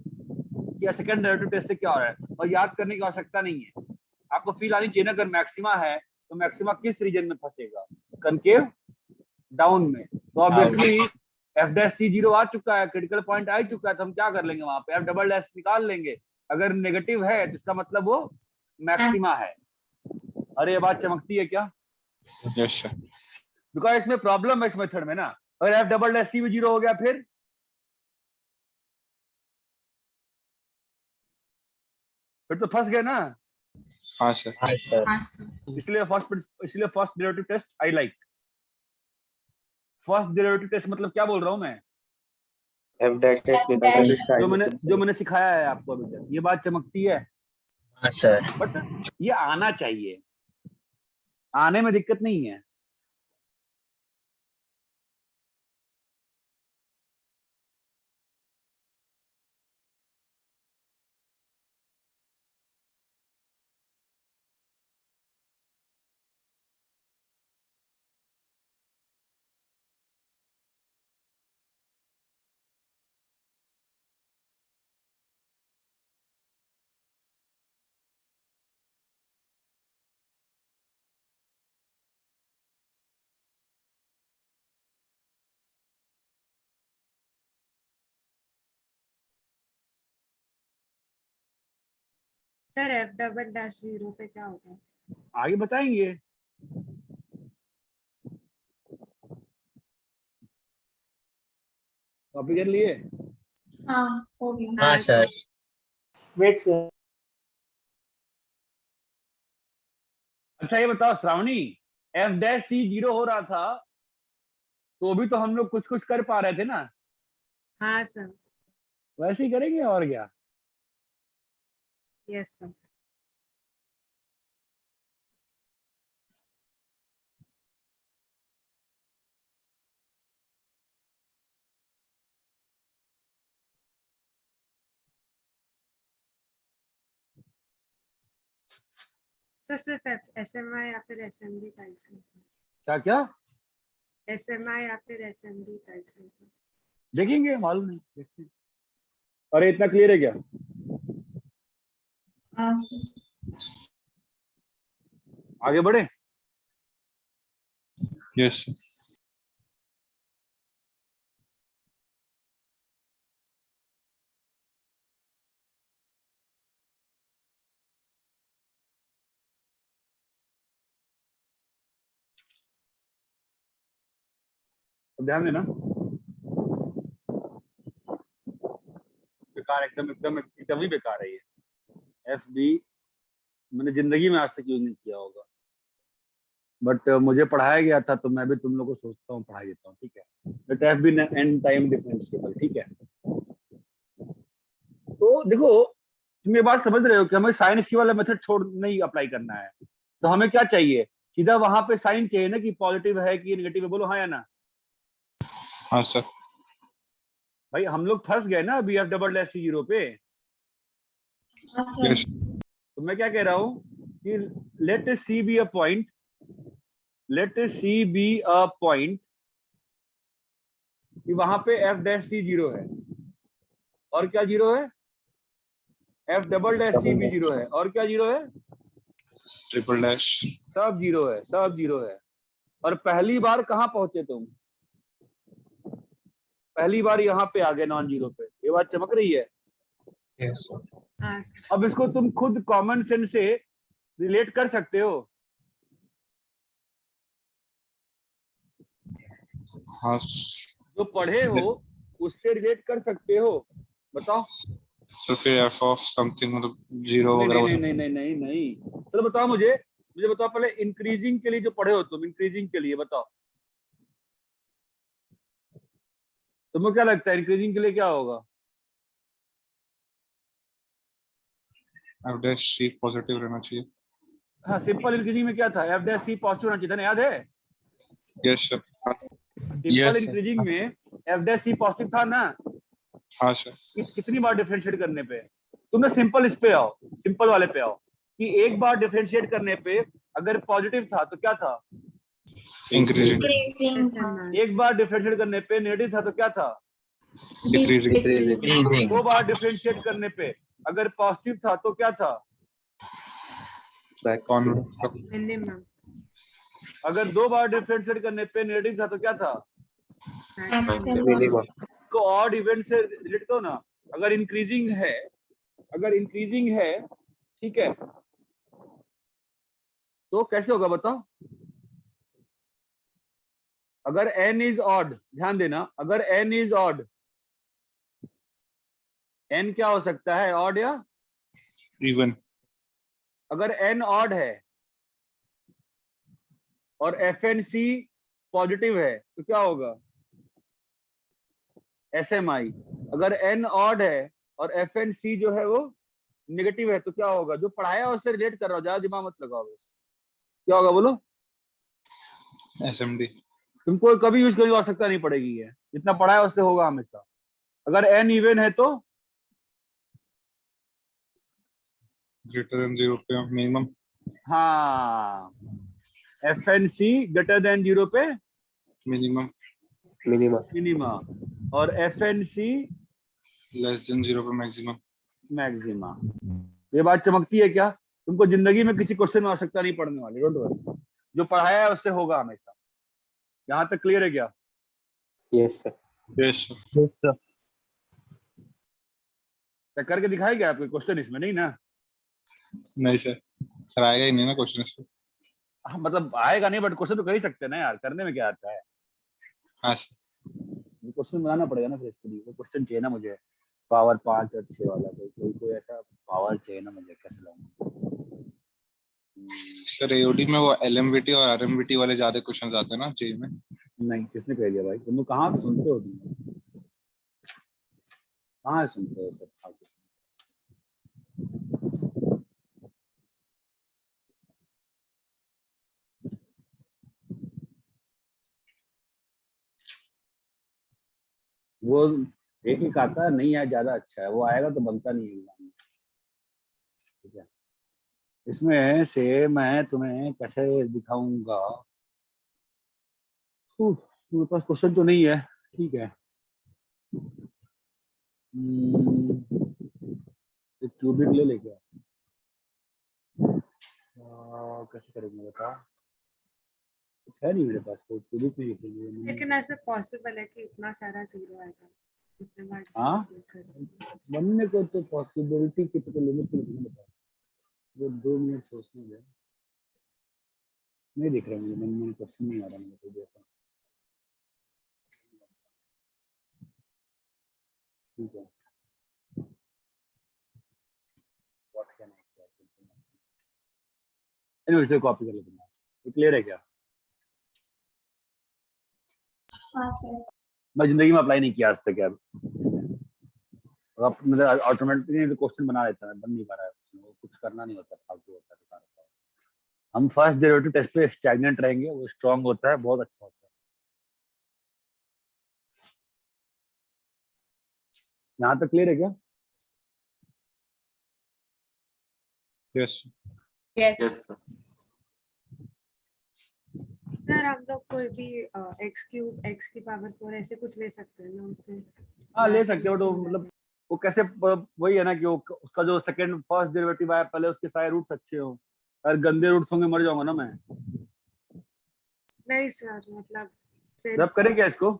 कि सेकंड डेरिवेटिव टेस्ट से क्या हो रहा है, और याद करने की आवश्यकता नहीं है। आपको फील आनी चाहिए ना, अगर मैक्सिमा है तो मैक्सिमा किस रीजन में फंसेगा, कनकेव डाउन में। तो ऑब्वियसली एफ डैश सी 0 आ चुका है, क्रिटिकल पॉइंट आ चुका है, तो हम क्या कर लेंगे वहां पे, एफ डबल डैश निकाल लेंगे। अगर नेगेटिव है तो इसका मतलब वो मैक्सिमा है। अरे ये बात चमकती है क्या? Yes, sir. बिकॉज इसमें प्रॉब्लम है इस मेथड में ना, अगर एफ डबल डैश सी भी 0 हो गया फिर तो फंस गए ना। हाँ सर. हाँ सर हाँ sir. इसलिए first derivative test I like. First derivative test मतलब क्या बोल रहा हूं मैं, एफ डैश टेस्ट निकालने जो मैंने सिखाया है आपको अभी तक। ये बात चमकती है, हाँ सर बट ये आना चाहिए, आने में दिक्कत नहीं है। सर एफ डबल डैश 0 पे क्या होगा? आगे बताएंगे। कॉपी कर लिए? हाँ हो गया। हाँ सर वेट सर, अच्छा ये बताओ श्रावणी, एफ डैश सी 0 हो रहा था तो भी तो हम लोग कुछ कुछ कर पा रहे थे ना, हाँ सर। वैसे ही करेंगे और क्या। Yes sir. सर सिर्फ एसएमआई या फिर एसएमडी टाइप से? क्या क्या एसएमआई या फिर एसएमडी टाइप से? देखेंगे, मालूम नहीं, देखते हैं। अरे इतना क्लियर है क्या? हाँ सर आगे बढ़े। Yes, sir. तो ध्यान देना, बेकार, एकदम एकदम एकदम ही बेकार है ये। एफ बी मैंने जिंदगी में आज तक यूज नहीं किया होगा, बट मुझे पढ़ाया गया था तो मैं भी तुम लोगों को सोचता हूँ पढ़ा देता हूँ, ठीक है। But F B and time differentiable, ठीक है। तो देखो तुम ये बात समझ रहे हो कि हमें साइन की वाला मेथड छोड़ नहीं अप्लाई करना है, तो हमें क्या चाहिए, सीधा वहां पे साइन चाहिए ना कि पॉजिटिव है कि नेगेटिव है, बोलो हाँ या ना। हाँ सर. भाई हम लोग फंस गए ना अभी एफ डबल डैश सी 0 पे। हाँ सर Yes. तो मैं क्या कह रहा हूँ कि let C be a point, let C be a point कि वहां पे एफ डैश सी 0 है, और क्या 0 है, एफ डबल डैश सी भी 0 है, और क्या 0 है, Triple dash. सब 0 है, सब 0 है। और पहली बार कहाँ पहुंचे तुम, पहली बार यहाँ पे आ गए नॉन जीरो पे। ये बात चमक रही है। Yes, sir. हाँ सर। अब इसको तुम खुद कॉमन सेंस से रिलेट कर सकते हो। हाँ. जो पढ़े हो उससे रिलेट कर सकते हो, बताओ। So फिर f of something मतलब 0 नहीं वगैरह. नहीं नहीं नहीं नहीं नहीं, चलो बताओ मुझे बताओ पहले, इंक्रीजिंग के लिए जो पढ़े हो तुम, इंक्रीजिंग के लिए बताओ, तुम्हें क्या लगता है इंक्रीजिंग के लिए क्या होगा? F dash c पॉजिटिव रहना चाहिए. हाँ सिंपल इंक्रीजिंग में क्या था, एफ डैश सी पॉजिटिव होना चाहिए था ना, याद है? Yes, sir. Simple Yes, sir. Increasing में एफ डैश सी पॉजिटिव था ना। हाँ सर. कितनी बार डिफरेंशिएट करने पे, तुमने सिंपल इस पे आओ, सिंपल वाले पे आओ, कि एक बार डिफरेंशिएट करने पे अगर पॉजिटिव था तो क्या था, इंक्रीजिंग increasing SMR. एक बार डिफरेंशिएट करने पे नेगेटिव था तो क्या था, डिक्रीजिंग Decreasing. दो बार डिफरेंशिएट करने पे अगर पॉजिटिव था तो क्या था, Minimum. अगर दो बार डिफरेंशिएट करने पे नेगेटिव था तो क्या था, maximum Minimum. को ऑड इवेंट से रिलेट करो ना। अगर इंक्रीजिंग है ठीक है तो कैसे होगा बताओ, अगर n इज ऑड, ध्यान देना, अगर n इज ऑड, n क्या हो सकता है, ऑड या इवन अगर n ऑड है और FNC पॉजिटिव है तो क्या होगा, SMI। अगर n ऑड है और FNC जो है वो नेगेटिव है तो क्या होगा, जो पढ़ाया उससे रिलेट कर रहा हो, ज्यादा दिमाग मत लगाओ बस, क्या होगा बोलो, एसएमडी तुमको कभी यूज करने की आवश्यकता नहीं पड़ेगी, है जितना पढ़ा है उससे होगा हमेशा। अगर n इवन है तो ग्रेटर देन 0 पे मिनिमम हाँ, FNC ग्रेटर देन 0 पे मिनिमम Minimum. मिनिमा और FNC लेस देन 0 पे मैक्सिमम। मैक्सिमा। ये बात चमकती है क्या, तुमको जिंदगी में किसी क्वेश्चन में आवश्यकता नहीं पड़ने वाली, डोंट वरी, जो पढ़ाया है उससे होगा हमेशा। यहाँ तक क्लियर है क्या, Yes, sir. यस तो करके दिखाया क्या आपके क्वेश्चन इसमें, नहीं ना, नहीं सर आएगा ही नहीं ना क्वेश्चन इसमें। हाँ, मतलब आएगा नहीं बट क्वेश्चन तो कर ही सकते हैं ना यार, करने में क्या आता है, हाँ सर क्वेश्चन बनाना पड़ेगा ना फिर इसके लिए, वो क्वेश्चन चाहिए ना मुझे, पावर 5 और 6 वाला, कोई ऐसा पावर चाहिए ना मुझे, कैसे लाऊंगा। सर एओडी में वो एलएमवीटी और आरएमवीटी वाले ज्यादा क्वेश्चंस आते हैं ना जेई में। नहीं, किसने कह दिया भाई, तुम लोग कहाँ से सुनते हो, कहाँ से सुनते हो सब फालतू? वो एक ही आता है, नहीं आया ज्यादा अच्छा है, वो आएगा तो बनता नहीं है एग्जाम में, ठीक है। इसमें से मैं तुम्हें कैसे दिखाऊंगा, मेरे पास क्वेश्चन तो नहीं है, ठीक है। एक क्यूबिक ले लेके कैसे करेंगे बताओ, कुछ है नहीं मेरे पास, कोई क्यूबिक नहीं लिखेंगे। लेकिन ऐसे पॉसिबल है कि इतना सारा जीरो आएगा इतने बार हाँ? differentiate करके। बनने को तो पॉसिबिलिटी की तो लिमिट नहीं बता, वो 2 मिनट सोचने दे, नहीं दिख रहा मुझे, मन में क्वेश्चन नहीं आ रहा मुझे कोई जैसा, ठीक है। व्हाट कैन आई से, एनीवे से कॉपी कर लेते हैं, ये क्लियर है क्या, हाँ सर मैं जिंदगी में अप्लाई नहीं किया आज तक यार, अब मतलब ऑटोमेटिकली क्वेश्चन बना लेता है, बन नहीं पा रहा है, वो कुछ करना नहीं होता, फालतू होता है, बेकार होता है। हम फर्स्ट डेरिवेटिव टेस्ट पे स्टैग्नेंट रहेंगे, वो स्ट्रांग होता है, बहुत अच्छा होता है। यहाँ तक क्लियर है क्या, यस Yes. सर हम लोग कोई भी x क्यूब x की पावर 4 ऐसे कुछ ले सकते हैं ना उससे। हाँ ले सकते हो, तो मतलब वो कैसे, वही है ना कि वो उसका जो सेकंड फर्स्ट डेरिवेटिव आया पहले उसके सारे रूट्स अच्छे हो, अगर गंदे रूट्स होंगे मर जाऊंगा ना मैं। नहीं सर मतलब रब करें क्या इसको,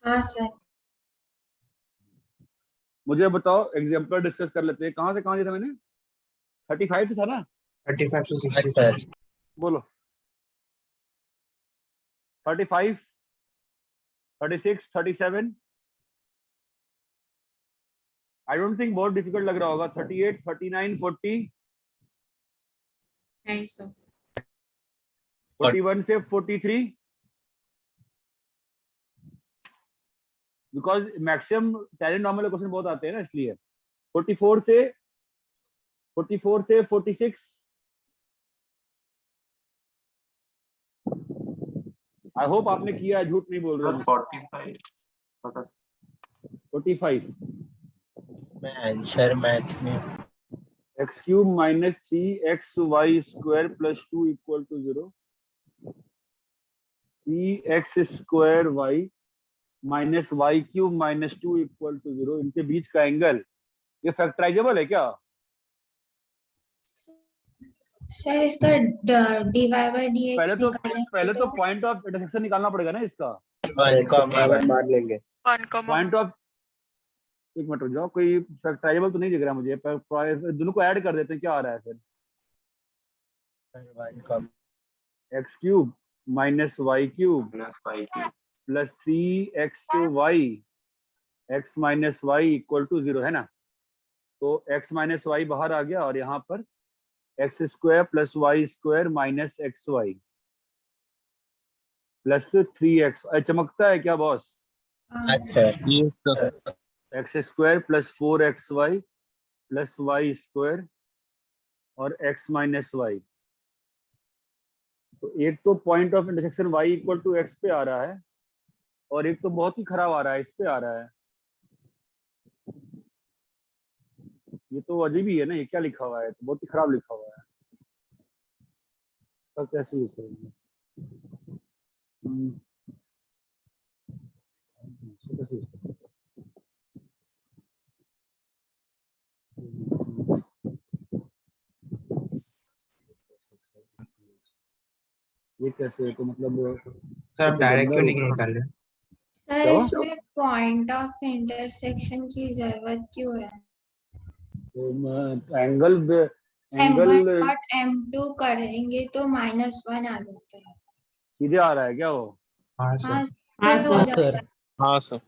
हाँ सर मुझे बताओ, एग्जाम्पल डिस्कस कर लेते हैं, कहाँ से कहाँ दिया था मैंने, 35 से था ना, 35 to 60, Yes, sir. sir. बोलो 35, 36, 37, आई डोंट थिंक बहुत डिफिकल्ट लग रहा होगा, 38, 39, 40, नहीं सर 41 से 43, because maximum talent normal question बहुत आते हैं ना इसलिए, 44 से 46, आई होप आपने किया, झूठ नहीं बोल रहा हूँ। 45 मैं आंसर मैथ में x cube minus 3xy² plus 2 equal to 0, 3x² y minus y cube minus 2 equal to 0, इनके बीच का एंगल, ये फैक्टराइजेबल है क्या? सर इसका dy/dx निकालेंगे पहले तो तो पॉइंट ऑफ इंटरसेक्शन निकालना पड़ेगा ना इसका। मार लेंगे। पॉइंट ऑफ, एक मिनट रुक जाओ, कोई फैक्टराइजेबल तो नहीं दिख रहा मुझे, पर दोनों को ऐड कर देते हैं, क्या आ रहा है फिर? X cube minus y cube plus 3xy x minus y equal to 0 है ना। तो x माइनस वाई बाहर आ गया और यहाँ पर x² plus y² minus xy plus 3x। चमकता है क्या बॉस? अच्छा x² plus 4xy plus y² और x माइनस वाई। तो एक तो point of intersection y equal to x पे आ रहा है और एक तो बहुत ही खराब आ रहा है, इस पे आ रहा है। ये तो अजीब ही है ना, ये क्या लिखा हुआ है? तो बहुत ही खराब लिखा हुआ है, इसका कैसे यूज करेंगे? इसको कैसे यूज करेंगे? ये कैसे है? तो मतलब सर डायरेक्ट क्यों नहीं निकाल रहे? सर क्या? इसमें पॉइंट ऑफ इंटरसेक्शन की जरूरत क्यों है? तो एंगल m1 और m2 करेंगे तो -1 आ जाता है। सीधे आ रहा है क्या वो? हाँ हाँ सर। सर, हो हाँ जाता सर। है। हाँ sir.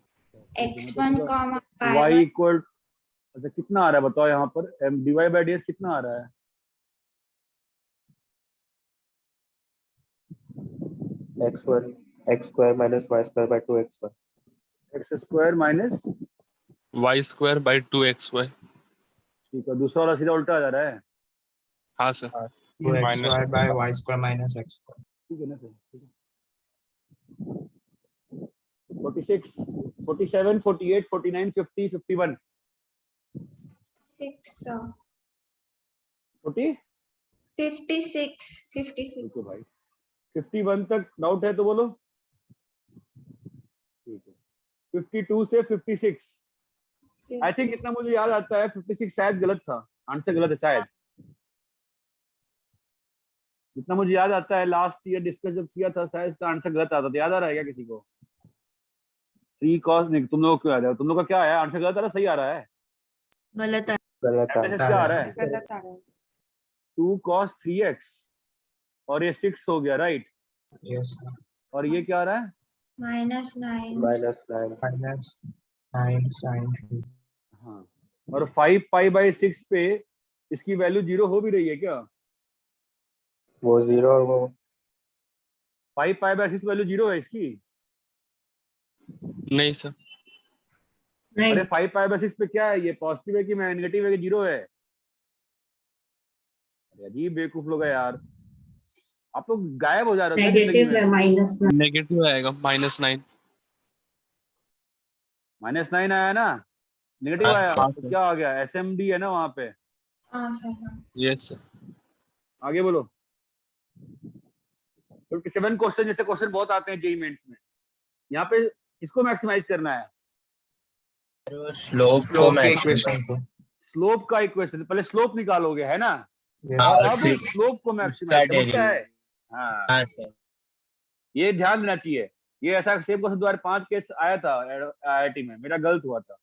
x1 comma y y1 equal, अच्छा कितना आ रहा है बताओ यहाँ पर? dy/ds कितना आ रहा है? x² minus y² bye 2xy। x² minus, y² by 2xy। ठीक है, दूसरा वाला सीधा उल्टा आ जा रहा है। हाँ sir. 2xy bye y² minus x²। ठीक है ना सर, ठीक है। 46, 47, 48, 49, 50, 51, 6 40, 56 रुको 56 भाई, 51 तक डाउट है तो बोलो। ठीक है, 52 से 56, आई थिंक इतना मुझे याद आता है, 56 शायद गलत था, आंसर गलत है शायद, जितना मुझे याद आता है। लास्ट ईयर डिस्कस जब किया था शायद इसका आंसर गलत आता था, याद आ रहा है क्या किसी को? 3 cos, नहीं तुम लोग क्यों आ रहे हो? तुम लोग का क्या है आंसर? गलत आ रहा है, सही आ रहा है? गलत है। क्या आ रहा है? गलत आ रहा है। 2 cos 3x और ये 6 हो गया, राइट? यस और ये क्या आ रहा है? -9 माइनस 9 sin। हाँ, और 5π/6 पे इसकी वैल्यू 0 हो भी रही है क्या? वो 0 और वो 5π/6 वैल्यू 0 है इसकी? नहीं सर। अरे 5π/6 पे क्या है? ये पॉजिटिव है कि नेगेटिव है कि 0 है? अरे अजीब बेवकूफ लोग है यार, आप लोग गायब हो जा रहे हो क्या जिंदगी में? नेगेटिव आएगा -9। -9 आया ना, नेगेटिव आया हाँ तो सर। क्या आ गया? SMD है ना वहां पे। हाँ सर हाँ। Yes sir. आगे बोलो। 57 क्वेश्चन, जैसे क्वेश्चन बहुत आते हैं जेईई मेंस में, यहाँ पे किसको मैक्सिमाइज करना है? स्लोप के इक्वेशन को। स्लोप का इक्वेशन, पहले स्लोप निकालोगे है ना, हाँ, और अब स्लोप को मैक्सिमाइज समझता है। हाँ, ये ध्यान देना चाहिए। ये ऐसा सेम क्वेश्चन 2005 के आया था IIT में, मेरा गलत हुआ था,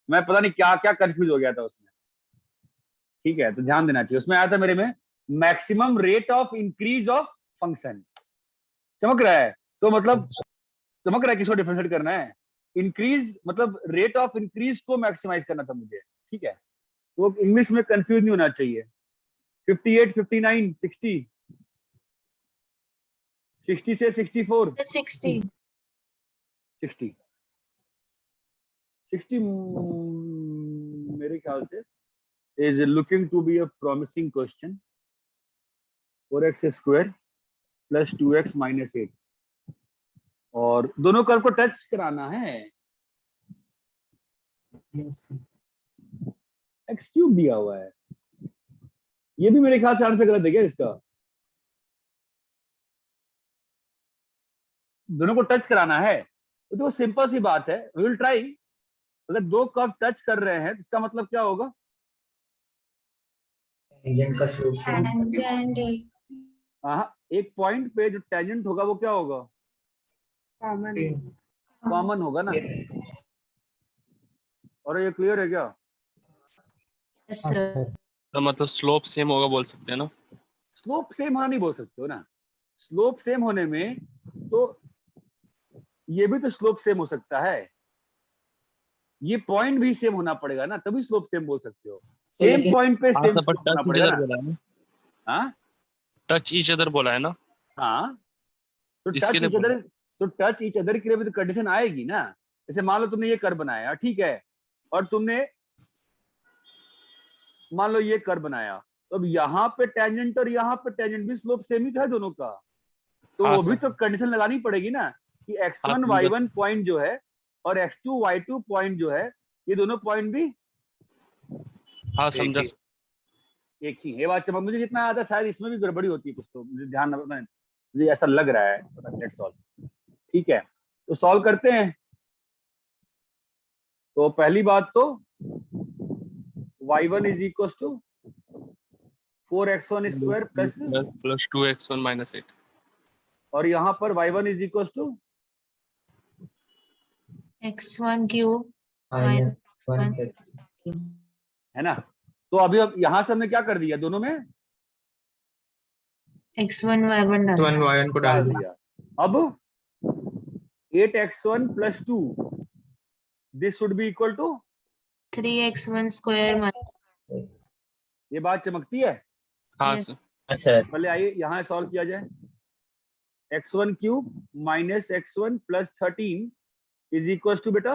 मैं पता नहीं क्या क्या कंफ्यूज हो गया था उसमें। ठीक है, तो ध्यान देना चाहिए। उसमें आया था मेरे में maximum rate of increase of function. चमक रहा है तो मतलब चमक रहा है, किसको डिफरेंशिएट करना है? इंक्रीज मतलब रेट ऑफ इंक्रीज को मैक्सिमाइज करना था मुझे। ठीक है, तो इंग्लिश में कंफ्यूज नहीं होना चाहिए। 58, 59, 60, 60 से 64, 60 60, 60 मेरे ख्याल से is looking to be a promising question. 4x² plus 2x minus 8, और दोनों कर्व को टच कराना है। x³ दिया हुआ है, ये भी मेरे ख्याल से आंसर गलत है क्या इसका? दोनों को टच कराना है तो देखो सिंपल सी बात है, वी विल ट्राई। अगर दो कर्व टच कर रहे हैं तो इसका मतलब क्या होगा? टेंजेंट का स्लोप सेम tangent है। हाँ, एक पॉइंट पे जो टेंजेंट होगा वो क्या होगा? कॉमन कॉमन होगा ना। और ये क्लियर है क्या? हाँ सर। तो मतलब स्लोप सेम होगा बोल सकते हैं ना? स्लोप सेम हाँ नहीं बोल सकते हो ना। स्लोप सेम होने में तो ये भी तो स्लोप सेम हो सकता है, ये पॉइंट भी सेम होना पड़ेगा ना, तभी स्लोप सेम बोल सकते हो। सेम लेकिन- पॉइंट पे हाँ सेम सर, पर स्लोप होना टच पड़ेगा ईच अदर ना। बोला है ना? हाँ टच ईच अदर बोला है ना? हाँ, तो इसके टच लिए ईच अदर, तो टच ईच अदर के लिए भी तो कंडीशन आएगी ना। जैसे मान लो तुमने ये कर बनाया, ठीक है, और तुमने मान लो ये कर बनाया, तो अब यहाँ पे टेंजेंट और यहाँ पे टेंजेंट भी स्लोप सेम ही था दोनों का, तो हाँ वो भी सर। तो कंडीशन लगानी पड़ेगी ना कि x1 हाँ, y1 पॉइंट जो है और x2 y2 पॉइंट जो है, ये दोनों पॉइंट भी हाँ समझा सर। एक ही है। ये बात मुझे जितना याद है शायद इसमें भी गड़बड़ी होती है कुछ, तो मुझे ध्यान रखना है, मुझे ऐसा लग रहा है। लेट्स सॉल्व, ठीक है, तो सॉल्व करते हैं। तो पहली बात तो y1 is equal to 4x1 square plus, plus 2x1 minus 8। और यहाँ पर y1 is equal to x1 cube minus 1 plus है ना। तो अभी अब यहाँ से हमने क्या कर दिया, दोनों में x1 y1 डाल 1 y1 को डाल दिया। अब 8x1 plus 2 this should be equal to, 3x1 square ये बात चमकती है। हाँ Yes. सर। सर पहले आइए यहाँ सॉल्व किया जाए। x1 cube minus x1 plus 13 is equal to बेटा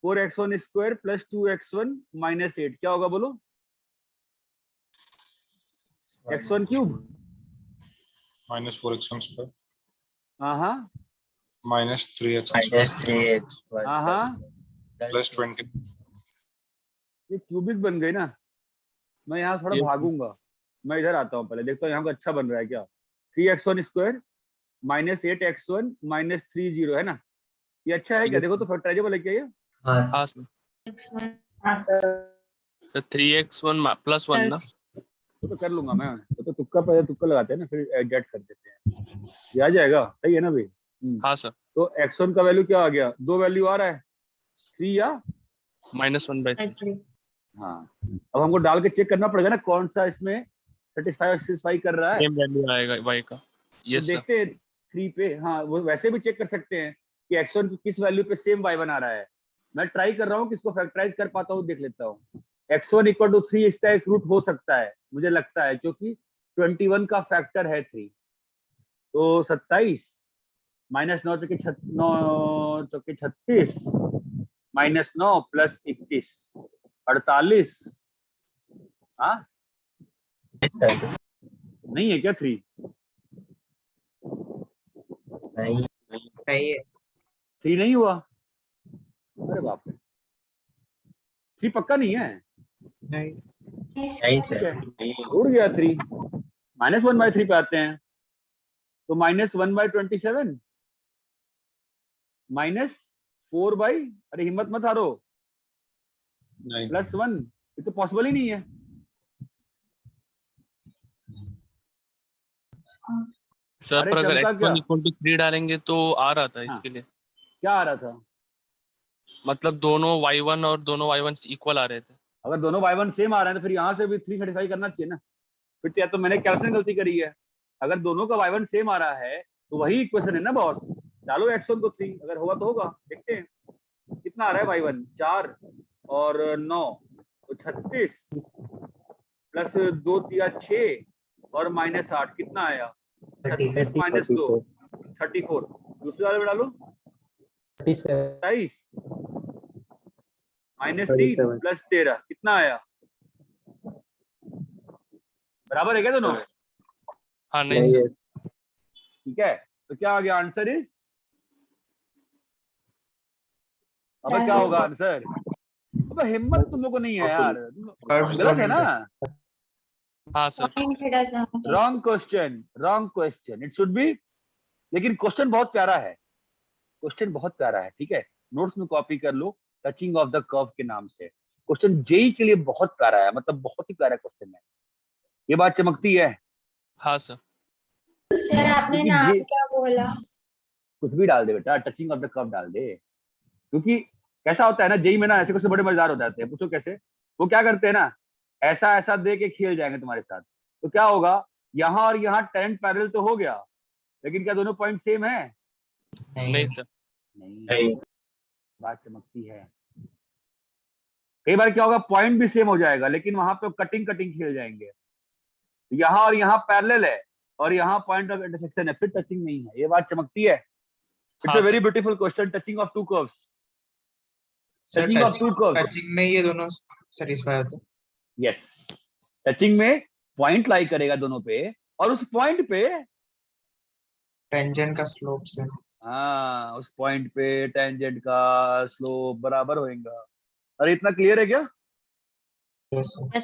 4x1 square plus 2x1 minus 8, क्या होगा बोलो? x1 cube minus 4x1 square हाँ माइनस 3x माइनस 3x हाँ, प्लस 20। ये क्यूबिक बन गई ना। मैं यहाँ थोड़ा ये- भागूंगा, मैं इधर आता हूँ, पहले देखता हूँ यहाँ का अच्छा बन रहा है क्या। 3x1 square minus 8x1 minus 3 0 है ना, ये अच्छा है क्या? देखो तो फैक्टराइजेबल है क्या ये? हाँ हाँ सर। x1 तो 3x1 प्लस 1 ना? वो तो कर लूंगा मैं, वो तो तुक्का पहले तुक्का लगाते हैं ना, फिर एडजस्ट कर देते हैं, ये आ जाएगा। सही है ना भाई? हाँ सर। तो x1 का वैल्यू क्या आ गया? दो वैल्यू आ रहा है, 3 या -1/3। हाँ। अब हमको डाल के चेक करना पड़ेगा ना कौन सा इसमें सेटिस्फाई कर रहा है। सेम वैल्यू आएगा y का। तो यस सर। देखते हैं 3 पे, हाँ वो वैसे भी चेक कर सकते हैं कि x1 की किस वैल्यू पे सेम y1 आ रहा है। मैं ट्राई कर रहा हूँ कि इसको फैक्टराइज कर पाता हूँ, देख लेता हूँ। x1 इक्वल टू 3 इसका एक रूट हो सकता है मुझे लगता है, क्योंकि 21 का फैक्टर है 3, तो 27 माइनस 9 चौके 36 माइनस 9 प्लस 21 48। हाँ नहीं है क्या 3? नहीं सही है 3 नहीं हुआ? अरे बाप रे, 3 पक्का नहीं है। नहीं ठीक सर है, उड़ गया 3। -1/3 पे आते हैं, तो -1/27 -4 अरे हिम्मत मत हारो, नहीं +1, ये तो पॉसिबल ही नहीं है। सर अरे पर अगर चमका क्या? x1 इक्वल टू 3 डालेंगे तो आ रहा था इसके लिए। क्या आ रहा था? मतलब दोनों y1 और दोनों y1 इक्वल आ रहे थे। अगर दोनों y1 सेम आ रहे हैं तो फिर यहाँ से भी 3 सेटिस्फाई करना चाहिए ना। फिर तो या तो मैंने कैलकुलेशन गलती करी है। अगर दोनों का y1 सेम आ रहा है तो वही इक्वेशन है ना बॉस। डालो x1 को 3, अगर होगा तो होगा, देखते हैं कितना आ रहा है y1। 4 और 9 तो 36 प्लस 2 तिया 6 और -8 कितना आया? 36 माइनस 2 34। दूसरे वाले में डालो 27 -3 प्लस 13 कितना आया? बराबर है क्या दोनों? हाँ नहीं सर। ठीक है, तो क्या आ गया आंसर इज? अब क्या होगा आंसर? अब हिम्मत तुम लोग को नहीं है यार, गलत है ना। हाँ sir. Point does not exist. Wrong question, it should be. लेकिन क्वेश्चन बहुत प्यारा है, क्वेश्चन बहुत प्यारा है, ठीक है, नोट्स में कॉपी कर लो, टचिंग ऑफ द कर्व के नाम से। क्वेश्चन जेई के लिए बहुत प्यारा है, मतलब बहुत ही प्यारा क्वेश्चन है, ये बात चमकती है। हाँ सर। सर आपने क्योंकि नाम जे क्या बोला? कुछ भी डाल दे बेटा, टचिंग ऑफ द कर्व डाल दे, क्योंकि कैसा होता है ना जेई में ना, ऐसे क्वेश्चन बड़े मजेदार हो जाते हैं। पूछो कैसे? वो क्या करते हैं ना, ऐसा ऐसा दे के खेल जाएंगे तुम्हारे साथ। तो क्या होगा, यहाँ और यहाँ टेरेंट पैरेलल तो हो गया, लेकिन क्या दोनों पॉइंट सेम है? नहीं सर। नहीं, बात चमकती है। कई बार क्या होगा, पॉइंट भी सेम हो जाएगा, लेकिन वहां पे कटिंग कटिंग खेल जाएंगे। यहाँ और यहाँ पैरेलल है, और यहाँ पॉइंट ऑफ इंटरसेक्शन है, फिर टचिंग नहीं है। ये बात चमकती है। इट्स हाँ a very sir. Beautiful question, touching of to curves. Sir touching of to curves, touching में ये दोनों सेटिस्फाई होते हैं। यस, टचिंग में पॉइंट लाई करेगा दोनों पे, और उस पॉइंट पे टेंजेंट का स्लोप से। हाँ, उस पॉइंट पे टेंजेंट का स्लोप बराबर होएगा। अरे इतना क्लियर है क्या? Yes sir.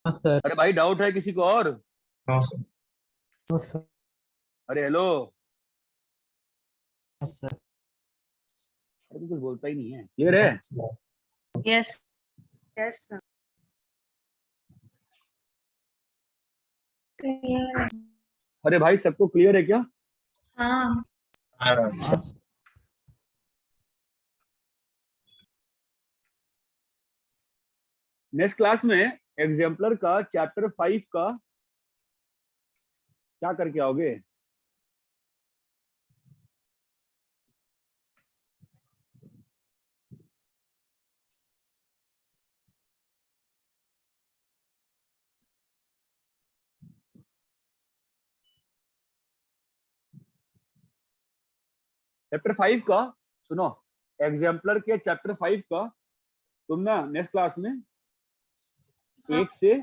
सर। अरे भाई डाउट है किसी को और? No sir. सर। अरे हेलो, सर। अरे तो कुछ बोलता ही नहीं है। क्लियर है? Yes sir. Clear. अरे भाई सबको क्लियर है क्या? हाँ नेक्स्ट क्लास में एग्जाम्पलर का चैप्टर 5 का क्या करके आओगे? चैप्टर 5 का सुनो, एग्जाम्पलर के चैप्टर 5 का तुम ना नेक्स्ट क्लास में 1 से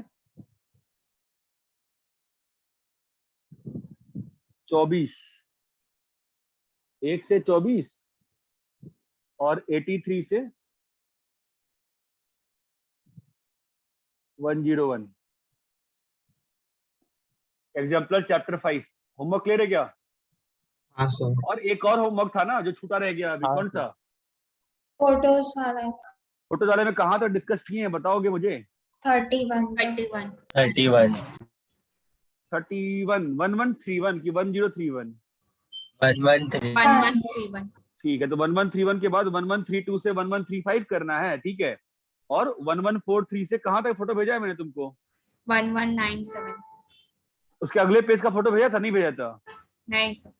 24, 1 से 24 और 83 से 101, एग्जाम्पलर चैप्टर 5। होमवर्क क्लियर है क्या? हाँ सर। और एक और होमवर्क था ना जो छूटा रह गया अभी, हाँ, कौन सा? फोटोज वाला फोटो वाले में कहाँ तक डिस्कस किए हैं, बताओगे मुझे? 31 21. 31 31, 1131 की 1031? 113 1131. ठीक है, तो 1131 के बाद 1132 से 1135 करना है, ठीक है। और 1143 से कहाँ तक फोटो भेजा है मैंने तुमको? 1197. उसके अगले पेज का फोटो भेजा था, नहीं भेजा था? नहीं सर.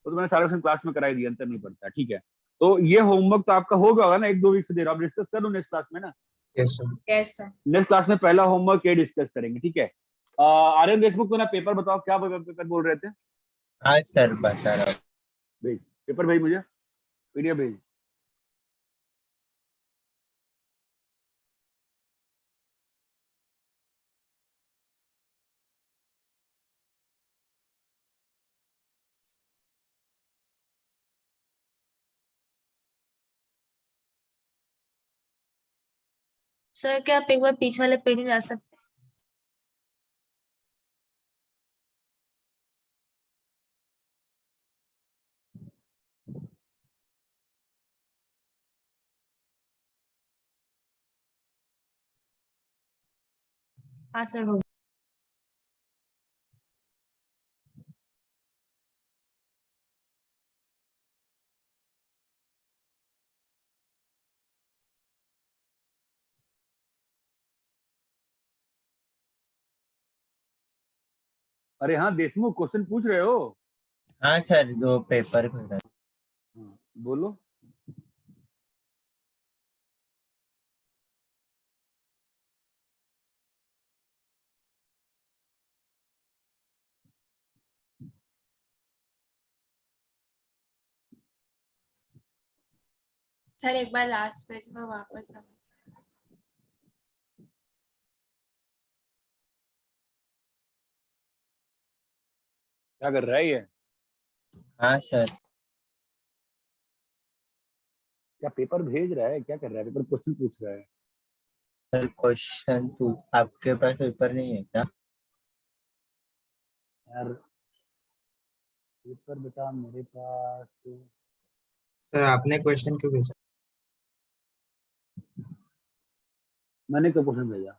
तो मैंने सारा क्वेश्चन क्लास में कराई दिया, अंतर नहीं पड़ता, ठीक है। तो ये होमवर्क तो आपका होगा ना 1-2 वीक से दे रहा हूं, आप डिस्कस कर लो नेक्स्ट क्लास में ना। Yes sir. Yes sir. Next class में पहला होमवर्क ये डिस्कस करेंगे, ठीक है। आर्यन देशमुख को ना पेपर बताओ, क्या पेपर बोल रहे थे? हाँ सर बता रहा हूँ। भेज पेपर, भेज मुझे पीडीएफ भेज। सर क्या आप एक बार पीछे वाले पेज में जा सकते हैं? हाँ सर हो अरे हाँ देशमुख, क्वेश्चन पूछ रहे हो? हाँ सर दो पेपर में हाँ, बोलो। सर एक बार लास्ट पेज में वापस आओ. क्या कर रहा है ये? हाँ सर। क्या पेपर भेज रहा है, क्या कर रहा है? पेपर क्वेश्चन पूछ रहा है। सर क्वेश्चन आपके पास पेपर नहीं है क्या? यार पेपर बेटा मेरे पास, सर आपने क्वेश्चन क्यों भेजा? मैंने क्या क्वेश्चन भेजा?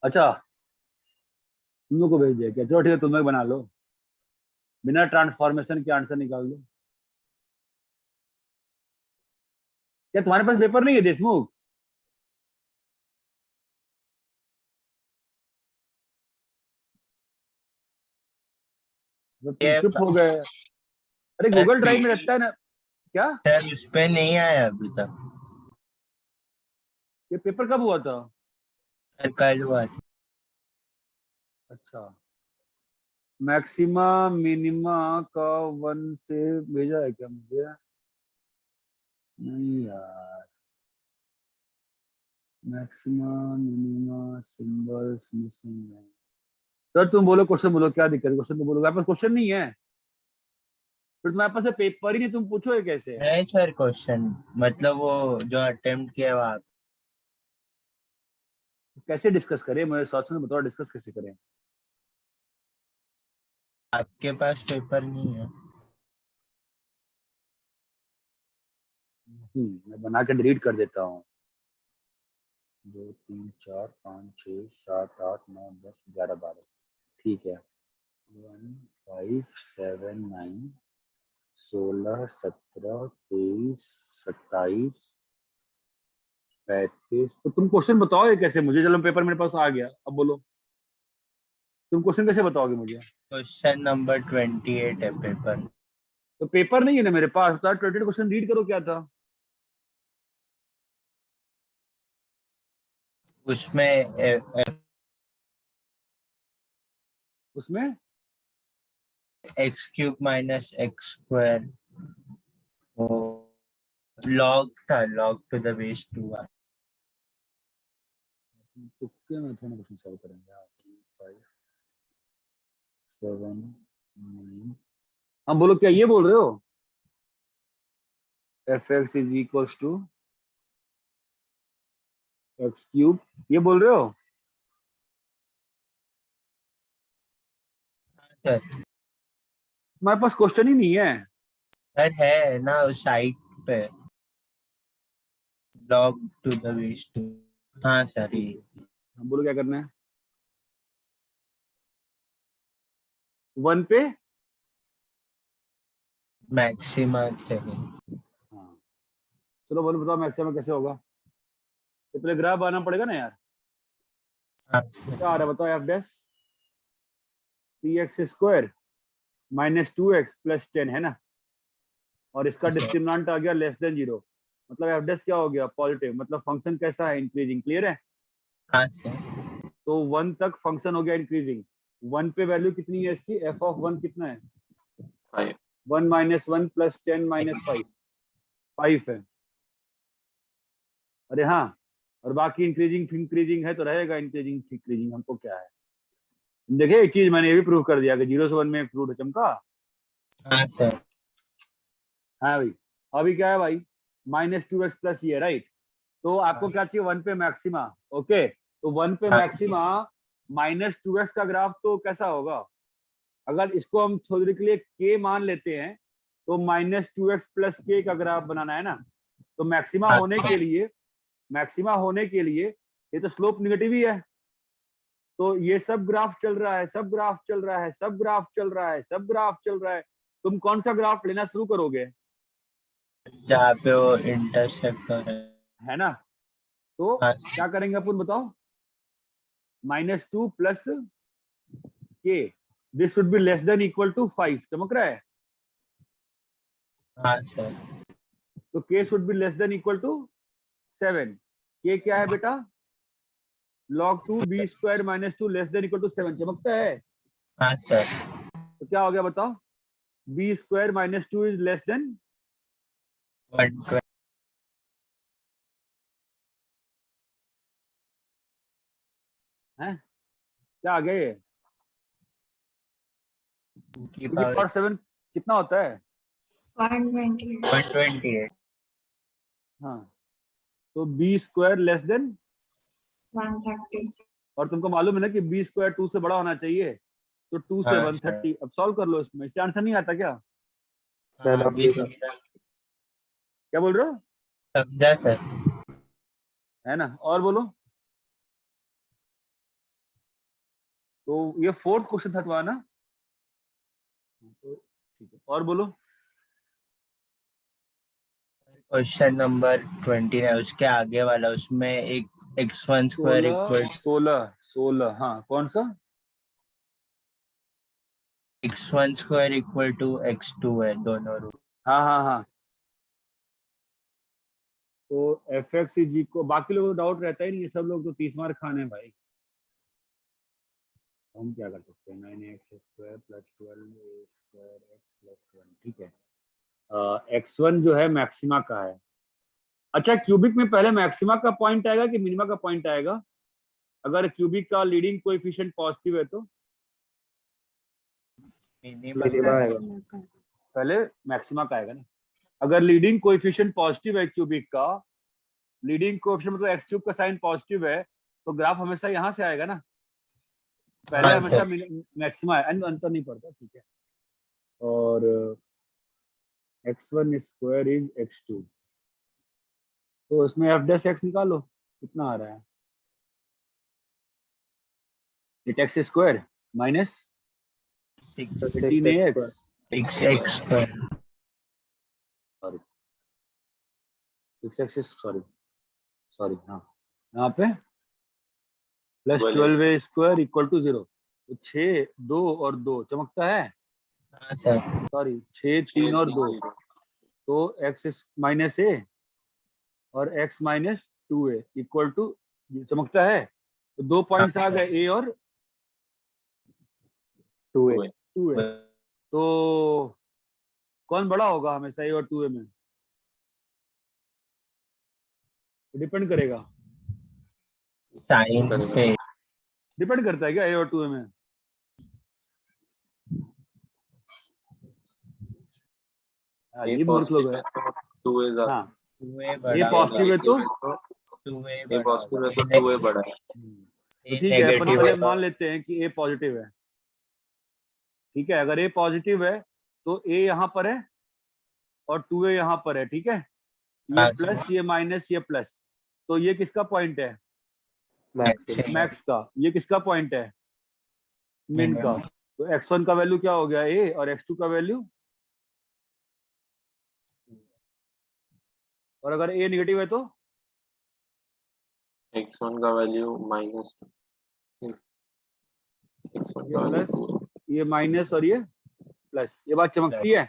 अच्छा तुम लोग को भेज दिया क्या? चलो ठीक है, तुम लोग बना लो, बिना ट्रांसफॉर्मेशन के आंसर निकाल दो। क्या तुम्हारे पास पेपर नहीं है देशमुख? तुम चुप हो गए। अरे गूगल ड्राइव में रहता है ना क्या? सर उस पे नहीं आया अभी तक। ये पेपर कब हुआ था? सर कल हुआ था। अच्छा मैक्सिमा मिनिमा का 1 से भेजा है क्या मुझे? नहीं यार, मैक्सिमा मिनिमा सिंबल्स मिसिंग है। सर तुम बोलो, क्वेश्चन बोलो, क्या दिक्कत है? क्वेश्चन तो बोलो, मेरे पास क्वेश्चन नहीं है, फिर तुम्हारे पास पेपर ही नहीं, तुम पूछो ये कैसे? है सर क्वेश्चन, मतलब वो जो अटेम्प्ट किया हुआ कैसे डिस्कस करें? मुझे सोचने बताओ, डिस्कस कैसे करें? आपके पास पेपर नहीं है। मैं बना के डिलीट कर देता हूँ। 2 3 4 5 6 7 8 9 10 11 12, ठीक है। 1 5 7 9 16 17 23 27 35। तो तुम क्वेश्चन बताओ ये कैसे मुझे? चलो पेपर मेरे पास आ गया, अब बोलो तुम क्वेश्चन कैसे बताओगे मुझे? क्वेश्चन नंबर 28 है पेपर। तो पेपर नहीं है ना मेरे पास, तो 28 क्वेश्चन रीड करो क्या था उसमें उसमें? X cube minus x square log था, लॉग टू द बेस 2। तुक्के में थोड़ा क्वेश्चन सॉल्व करेंगे यार। 5 7 9। हाँ बोलो, क्या ये बोल रहे हो? F X is equals to X cube, ये बोल रहे हो? सर तुम्हारे पास क्वेश्चन ही नहीं है। सर है ना उस साइट पे, लॉग टू द बेस 2। हाँ सर ये हम बोलो क्या करना है? 1 पे मैक्सिमा चाहिए। हाँ चलो बोलो, बताओ मैक्सिमम कैसे होगा? तो पहले ग्राफ बनाना पड़ेगा ना यार। क्या आ रहा है बताओ? F dash C X square minus 2x plus 10 है ना, और इसका डिस्क्रिमिनेंट आ गया लेस देन 0, मतलब एफ डैश क्या हो गया? पॉजिटिव, मतलब फंक्शन कैसा है? इंक्रीजिंग। क्लियर है? हाँ सर। तो 1 तक फंक्शन हो गया इंक्रीजिंग। 1 पे वैल्यू कितनी है इसकी? एफ ऑफ 1 कितना है? 1 माइनस 1 प्लस 10 माइनस 5 है। अरे हाँ, और बाकी इंक्रीजिंग इंक्रीजिंग है तो रहेगा इंक्रीजिंग इंक्रीजिंग, हमको क्या है? देखिए एक चीज मैंने ये भी प्रूव कर दिया कि 0 से 1 में एक रूट है, चमका। हाँ सर। हाँ भाई, अभी क्या है भाई? -2x प्लस ये, राइट? तो आपको क्या चाहिए? 1 पे मैक्सिमा। ओके, तो 1 पे मैक्सिमा -2x का ग्राफ तो कैसा होगा? अगर इसको हम थोड़ी देर के लिए k मान लेते हैं तो -2x प्लस k का ग्राफ बनाना है ना, तो मैक्सिमा होने के लिए ये तो स्लोप निगेटिव ही है, तो ये सब ग्राफ चल रहा है, सब ग्राफ चल रहा है, सब ग्राफ चल रहा है, सब ग्राफ चल रहा है। तुम कौन सा ग्राफ लेना शुरू करोगे? जहाँ पे वो इंटरसेक्ट हो रहा है ना? तो हाँ क्या करेंगे अपन बताओ? -2 plus k, this should be less than equal to 5, चमक रहा है? हाँ सर। तो k should be less than equal to 7। k क्या है बेटा? log 2 b square minus 2 less than equal to 7, चमकता है? हाँ सर। तो क्या हो गया बताओ? b square minus 2 is less than 120 है? क्या आ गया ये? की पावर पावर 7 कितना होता है? 128 128। हाँ, तो b स्क्वायर लेस देन 130 और तुमको मालूम है ना कि बी स्क्वायर 2 से बड़ा होना चाहिए, तो 2 से हाँ, 130। अब सॉल्व कर लो, इसमें इससे आंसर नहीं आता क्या? सर अभी समझा क्या बोल रहे हो? सर। है ना? और बोलो। तो ये 4th क्वेश्चन था तुम्हारा ना, तो ठीक है, और बोलो। क्वेश्चन नंबर 20 है, उसके आगे वाला, उसमें एक x1 स्क्वायर 16 इक्वल 16, हाँ कौन सा? x1 square equal to x2 है दोनों रूट। हाँ हाँ हाँ, तो एफ एक्स जी को बाकी लोगों को डाउट रहता ही नहीं है, सब लोग तो 30 मार्क खाने हैं भाई। हम क्या कर सकते हैं, 9x square plus 12a square x plus 1, ठीक है। x1 जो है मैक्सिमा का है। अच्छा, क्यूबिक में पहले मैक्सिमा का पॉइंट आएगा कि मिनिमा का पॉइंट आएगा? अगर क्यूबिक का लीडिंग कोएफिशिएंट पॉजिटिव है तो मैक्सिमा का। पहले मैक्सिमा का आएगा ना। अगर लीडिंग कोएफिशिएंट पॉजिटिव है क्यूबिक का, लीडिंग कोएफिशिएंट मतलब x क्यूब का साइन पॉजिटिव है, तो ग्राफ हमेशा यहाँ से आएगा ना, पहले हाँ, हमेशा सर। मैक्सिमा है, अंतर नहीं पड़ता, ठीक है। और x1 स्क्वायर इज x2, तो इसमें f डैश x निकालो, कितना आ रहा है? 8x square minus 18ax, 6x square sorry 6x, sorry हाँ, यहाँ पे plus 12a square equal to 0, तो 6 2 और 2 चमकता है, हाँ सर। सॉरी 6 3 और 2, तो x माइनस ए और x minus 2a equal to चमकता है, तो 2 पॉइंट्स आ गए, ए और 2a। तो कौन बड़ा होगा हमेशा, ए और 2a में? डिपेंड करेगा, साइन पे डिपेंड करता है क्या ए और 2a में? हाँ, ये मूर्ख लोग है। हाँ, ए पॉजिटिव है तो 2a बड़ा है। तो ठीक है, अपन पहले मान लेते हैं कि ए पॉजिटिव है, ठीक है। अगर ए पॉजिटिव है तो ए यहाँ पर है और 2a यहाँ पर है, ठीक है। ये हाँ, प्लस, ये माइनस, ये प्लस, तो ये किसका पॉइंट है? मैक्स का। ये किसका पॉइंट है? मिन का। तो x1 का वैल्यू क्या हो गया, ए, और x2 का वैल्यू, और अगर ए नेगेटिव है तो x1 का वैल्यू माइनस, x1 ये का वैल्यू प्लस, ये माइनस और ये प्लस, ये बात चमकती है।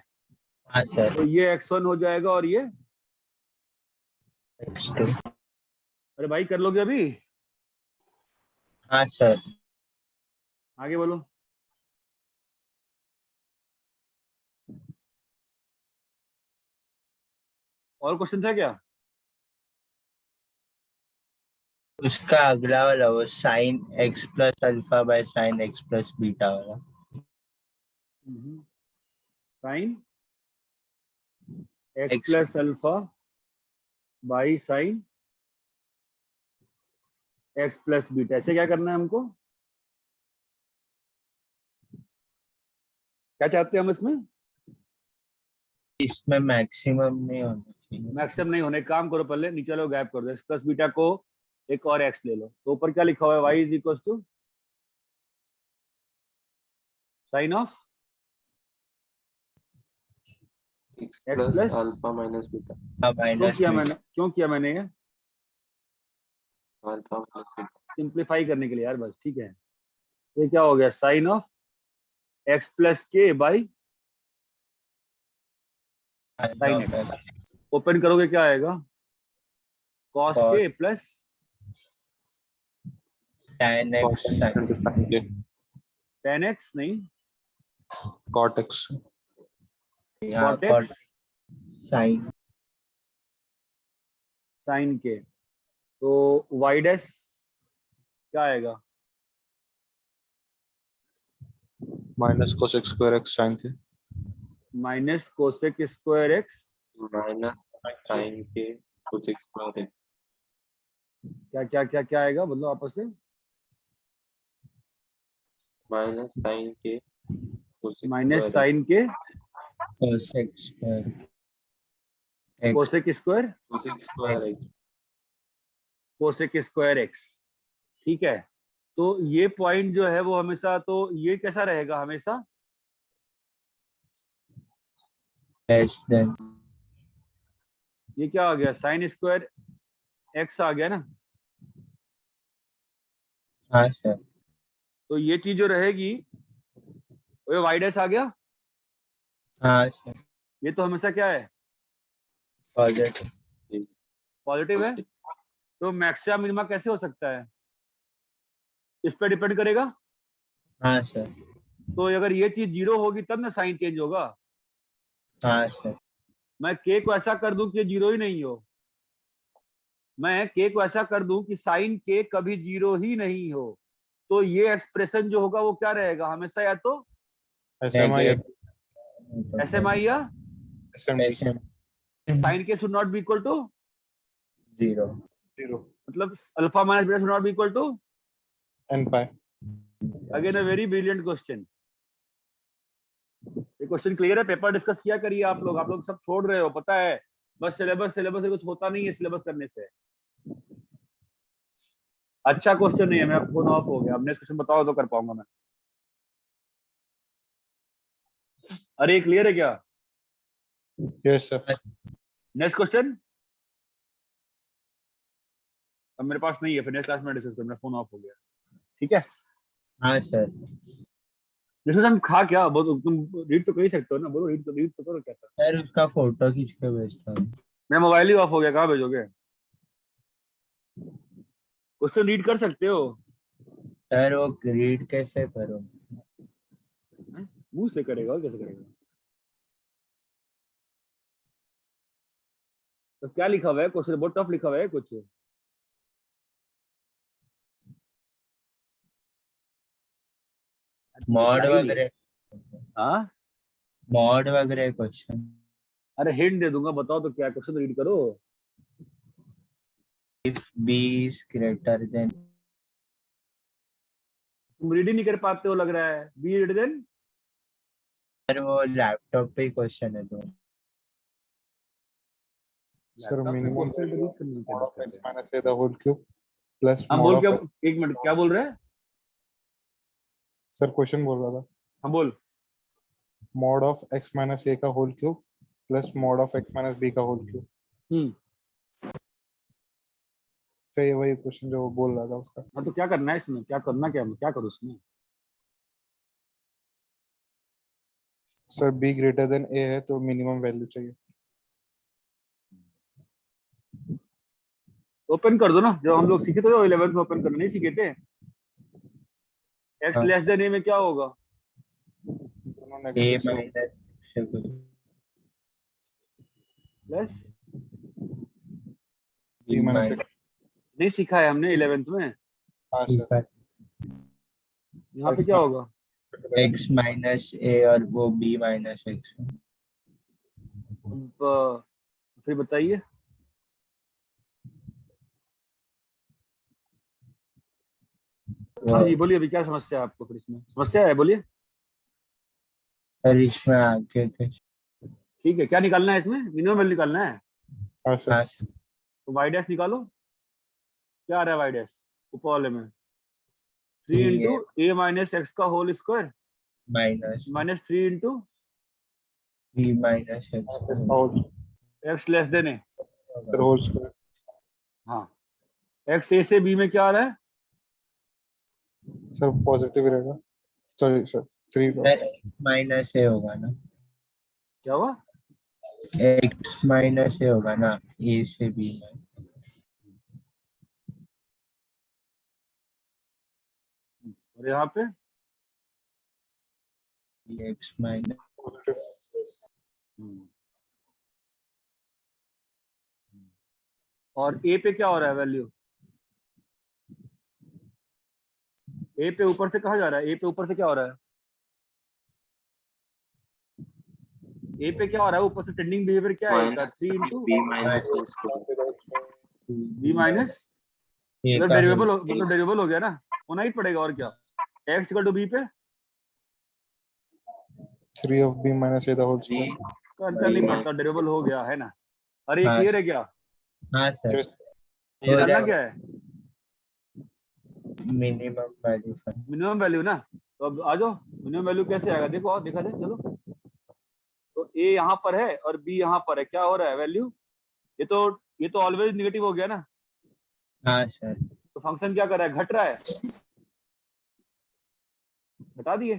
हाँ सर। तो ये x1 हो जाएगा और ये x2 अरे भाई कर लोगे अभी? हाँ सर। आगे बोलो। और क्वेश्चन था क्या? उसका अगला वाला वो sine x plus alpha by sine x plus beta वाला। Sine x plus alpha by sine x plus beta, ऐसे क्या करना है हमको? क्या चाहते हैं हम इसमें? इसमें मैक्सिमम नहीं होना चाहिए। मैक्सिमम नहीं होने, काम करो पहले नीचे लो, गैप कर दो, x प्लस बीटा को एक और x ले लो, तो ऊपर क्या लिखा हुआ है, y is equal to sine of x x plus plus alpha minus beta, क्यों किया मैंने ये? अल्फा माइनस बीटा, सिंप्लीफाई करने के लिए यार, बस, ठीक है। ये क्या हो गया, साइन ऑफ x प्लस के बाई साइन एक्स। ओपन करोगे क्या आएगा, कॉस के plus tan x tan x, नहीं cot x, cot x sine sine के, तो y डैश क्या आएगा, minus cosec square x sin के, minus cosec square x, minus sine के कोसेक स्क्वायर x, क्या क्या क्या क्या आएगा, मतलब आपस से माइनस साइन के माइनस साइन के cosec square cosec square square x cosec square x. ठीक है, तो ये पॉइंट जो है वो हमेशा, तो ये कैसा रहेगा हमेशा? लेस देन ये क्या आ गया? साइन स्क्वायर एक्स आ गया ना। हाँ सर तो ये चीज जो रहेगी वो वाई डैश आ गया। हाँ सर ये तो हमेशा क्या है? पॉजिटिव पॉजिटिव है। तो मैक्सिमा मिनिमा कैसे हो सकता है? इस पर डिपेंड करेगा। हाँ सर तो अगर ये चीज 0 होगी तब ना साइन चेंज होगा। हाँ सर मैं के को ऐसा कर दूं कि 0 ही नहीं हो, मैं के को ऐसा कर दूं कि साइन के कभी 0 ही नहीं हो, तो ये एक्सप्रेशन जो होगा वो क्या रहेगा हमेशा? या तो SMI SMI या SMD साइन के should not be equal to 0 मतलब alpha minus beta should not be equal to n pi। Again a very brilliant question. ये क्वेश्चन क्लियर है? पेपर डिस्कस किया करिए आप लोग सब छोड़ रहे हो, पता है, बस सिलेबस से कुछ होता नहीं है सिलेबस करने से। अच्छा क्वेश्चन नहीं है, मेरा फोन ऑफ हो गया। अब नेक्स्ट क्वेश्चन बताओ तो कर पाऊंगा मैं। अरे क्लियर है क्या? Yes sir. नेक्स्ट क्वेश्चन अब मेरे पास नहीं है, फिर नेक्स्ट क्लास में डिस्कस करूंगा, मेरा फोन ऑफ हो गया। ठीक है, हाँ सर जिसमें हम खा क्या बोलो, तुम रीड तो कर ही सकते हो ना, बोलो रीड तो करो। क्या था? सर उसका फोटो खींच के भेजता हूँ। मेरा मोबाइल ही ऑफ हो गया, कहाँ भेजोगे? क्वेश्चन रीड कर सकते हो? सर वो रीड कैसे करूँ? मुंह से करेगा और कैसे करेगा? तो क्या लिखा हुआ है क्वेश्चन? बहुत टफ लिखा हुआ है कुछ। मॉड वगैरह हाँ, मॉड वगैरह क्वेश्चन। अरे हिंट दे दूंगा, बताओ तो क्या क्वेश्चन रीड करो। If b is greater than तुम रीड ही नहीं कर पाते हो लग रहा है। बी ग्रेटर देन, सर वो लैपटॉप पे क्वेश्चन है तो sir minimum mod of x minus a the whole cube plus हम mod बोल of क्या? x। एक मिनट, क्या बोल रहे हैं? सर क्वेश्चन बोल रहा था हम बोल। mod of x minus a का whole cube plus mod of x minus b का होल क्यूब। सर ये वही क्वेश्चन जो वो बोल रहा था उसका। हाँ, तो क्या करना है इसमें? क्या करना, क्या करूँ इसमें? Sir b greater than a है तो मिनिमम वैल्यू चाहिए। ओपन कर दो ना, जब हम लोग सीखे थे 11th में ओपन करना नहीं सीखे थे। x लेस देन a में क्या होगा? a minus plus b minus a। नहीं सीखा है हमने 11th में। हाँ सर। यहाँ पे क्या होगा? x माइनस a और वो b माइनस x। फिर बताइए। हाँ जी बोलिए, अभी क्या समस्या है आपको? फिर इसमें समस्या है, बोलिए। सर इसमें आगे ठीक है, क्या निकालना है इसमें? मिनिमम वैल्यू निकालना है। हाँ सर। तो वाई डैश निकालो। क्या आ रहा है वाई डैश ऊपर वाले में? 3 इंटू ए माइनस एक्स का whole square minus 3 into b minus X less than A. Whole square. हाँ, एक्स ए से बी में क्या आ रहा है? सर पॉजिटिव रहेगा। सॉरी सर 3 x माइनस a होगा ना? क्या हुआ? x माइनस a होगा ना a से b में। और यहाँ पे x माइनस और ए पे क्या हो रहा है वैल्यू? ए पे ऊपर से कहा जा रहा है? ए पे ऊपर से क्या हो रहा है? ए पे क्या हो रहा है ऊपर से? ट्रेंडिंग बिहेवियर क्या है इसका? 3 into b minus a square b minus, मतलब डेरिवेबल हो गया ना, होना ही पड़ेगा। और क्या? एक्स इक्वल टू बी पे 3 of b minus a the whole b square. करना नहीं पड़ता, डेरिवेबल हो गया है ना। अरे ये हाँ, क्लियर है क्या? हाँ सर Yes. हो करना जाएगा क्या है? Minimum value find. Minimum value ना, तो अब आ जाओ, मिनिमम वैल्यू कैसे आएगा देखो, और देखा जाए चलो। तो ए यहाँ पर है और बी यहाँ पर है, क्या हो रहा है वैल्यू? ये तो ऑलवेज नेगेटिव हो गया ना, हाँ सर तो फंक्शन क्या कर रहा है, घट रहा है, घटा दिए,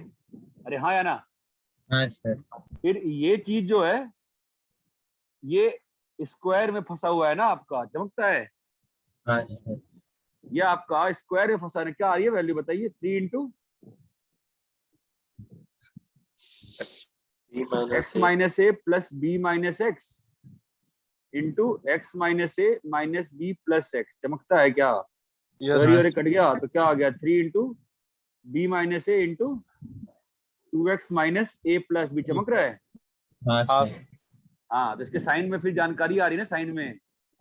अरे हाँ या ना। हाँ सर फिर ये चीज जो है ये स्क्वायर में फंसा हुआ है ना, आपका चमकता है, हाँ सर ये आपका स्क्वायर में फंसा है, क्या आ रही है वैल्यू बताइए? 3 into b minus x a minus a plus b minus x into x minus a minus b plus x, चमकता है क्या? Yes. सर ये कट गया तो क्या आ गया? 3 into B minus A into 2x minus a plus B, चमक रहा है? हाँ सर हाँ, तो इसके साइन में फिर जानकारी आ रही है ना, साइन में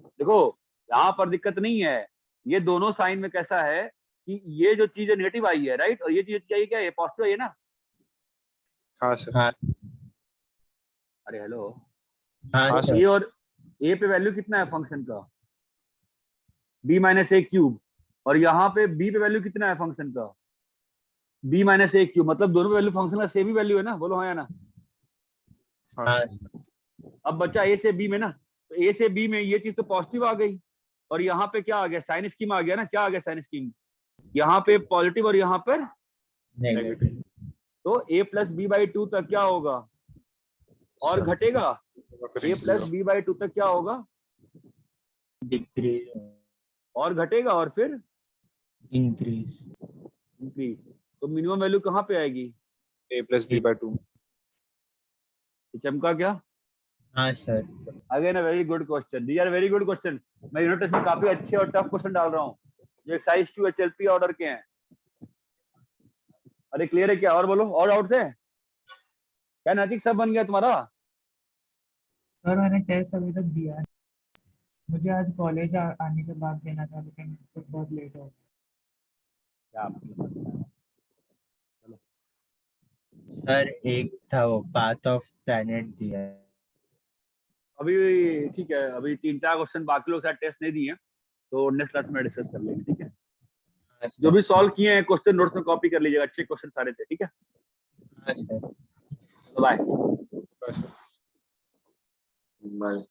देखो यहाँ पर दिक्कत नहीं है, ये दोनों साइन में कैसा है कि ये जो चीज है नेगेटिव आई है, राइट, और ये चीज क्या है, क्या है पॉजिटिव आई है ना। हाँ सर। हाँ अरे हेलो, हाँ हाँ, सर ए और ए पे वैल्यू कितना है फंक्शन का? बी माइनस ए क्यूब, और यहाँ पे बी पे वैल्यू कितना है फंक्शन का? बी माइनस ए क्यूब, मतलब दोनों वैल्यू फंक्शन का सेम ही वैल्यू है ना, बोलो हाँ या ना। हाँ अब बच्चा ए से बी में ना, तो ए से बी में ये चीज तो पॉजिटिव आ गई, और यहाँ पे क्या आ गया, साइन स्कीम आ गया ना, क्या आ गया साइन स्कीम, यहाँ पे पॉजिटिव और यहाँ पर, नेगेटिव। तो ए प्लस बी बाई 2 तक क्या होगा, और घटेगा, ए प्लस बी बाई 2 तक क्या होगा, डिक्रीज और घटेगा, और फिर इंक्रीज। इंक्रीज। तो मिनिमम वैल्यू कहाँ पे आएगी? a plus b by 2. ये चमका क्या? हाँ sir again a very good question, these are very good question. मैं यूनिट टेस्ट में काफी अच्छे और टफ क्वेश्चन डाल रहा हूँ, जो एक्सरसाइज 2 HLP ऑर्डर के हैं। अरे क्लियर है क्या? और बोलो, और डाउट है क्या? नैतिक सब बन गया तुम्हारा? सर मैंने टेस्ट अभी तक दिया है, मुझे आज कॉलेज आने के बाद देना था, लेकिन फिर बहुत लेट हो गया। क्या मतलब? सर एक था वो पाथ ऑफ प्लैनेट दिया है। अभी ठीक है, अभी 3-4 क्वेश्चन बाकी लोग शायद टेस्ट नहीं दिए हैं, तो नेक्स्ट क्लास में डिस्कस कर लेंगे, ठीक है। हाँ जो सर भी सॉल्व किए हैं क्वेश्चन नोट्स में कॉपी कर लीजिएगा, अच्छे क्वेश्चन सारे थे, ठीक है। हाँ sir bye. Bye, sir. minus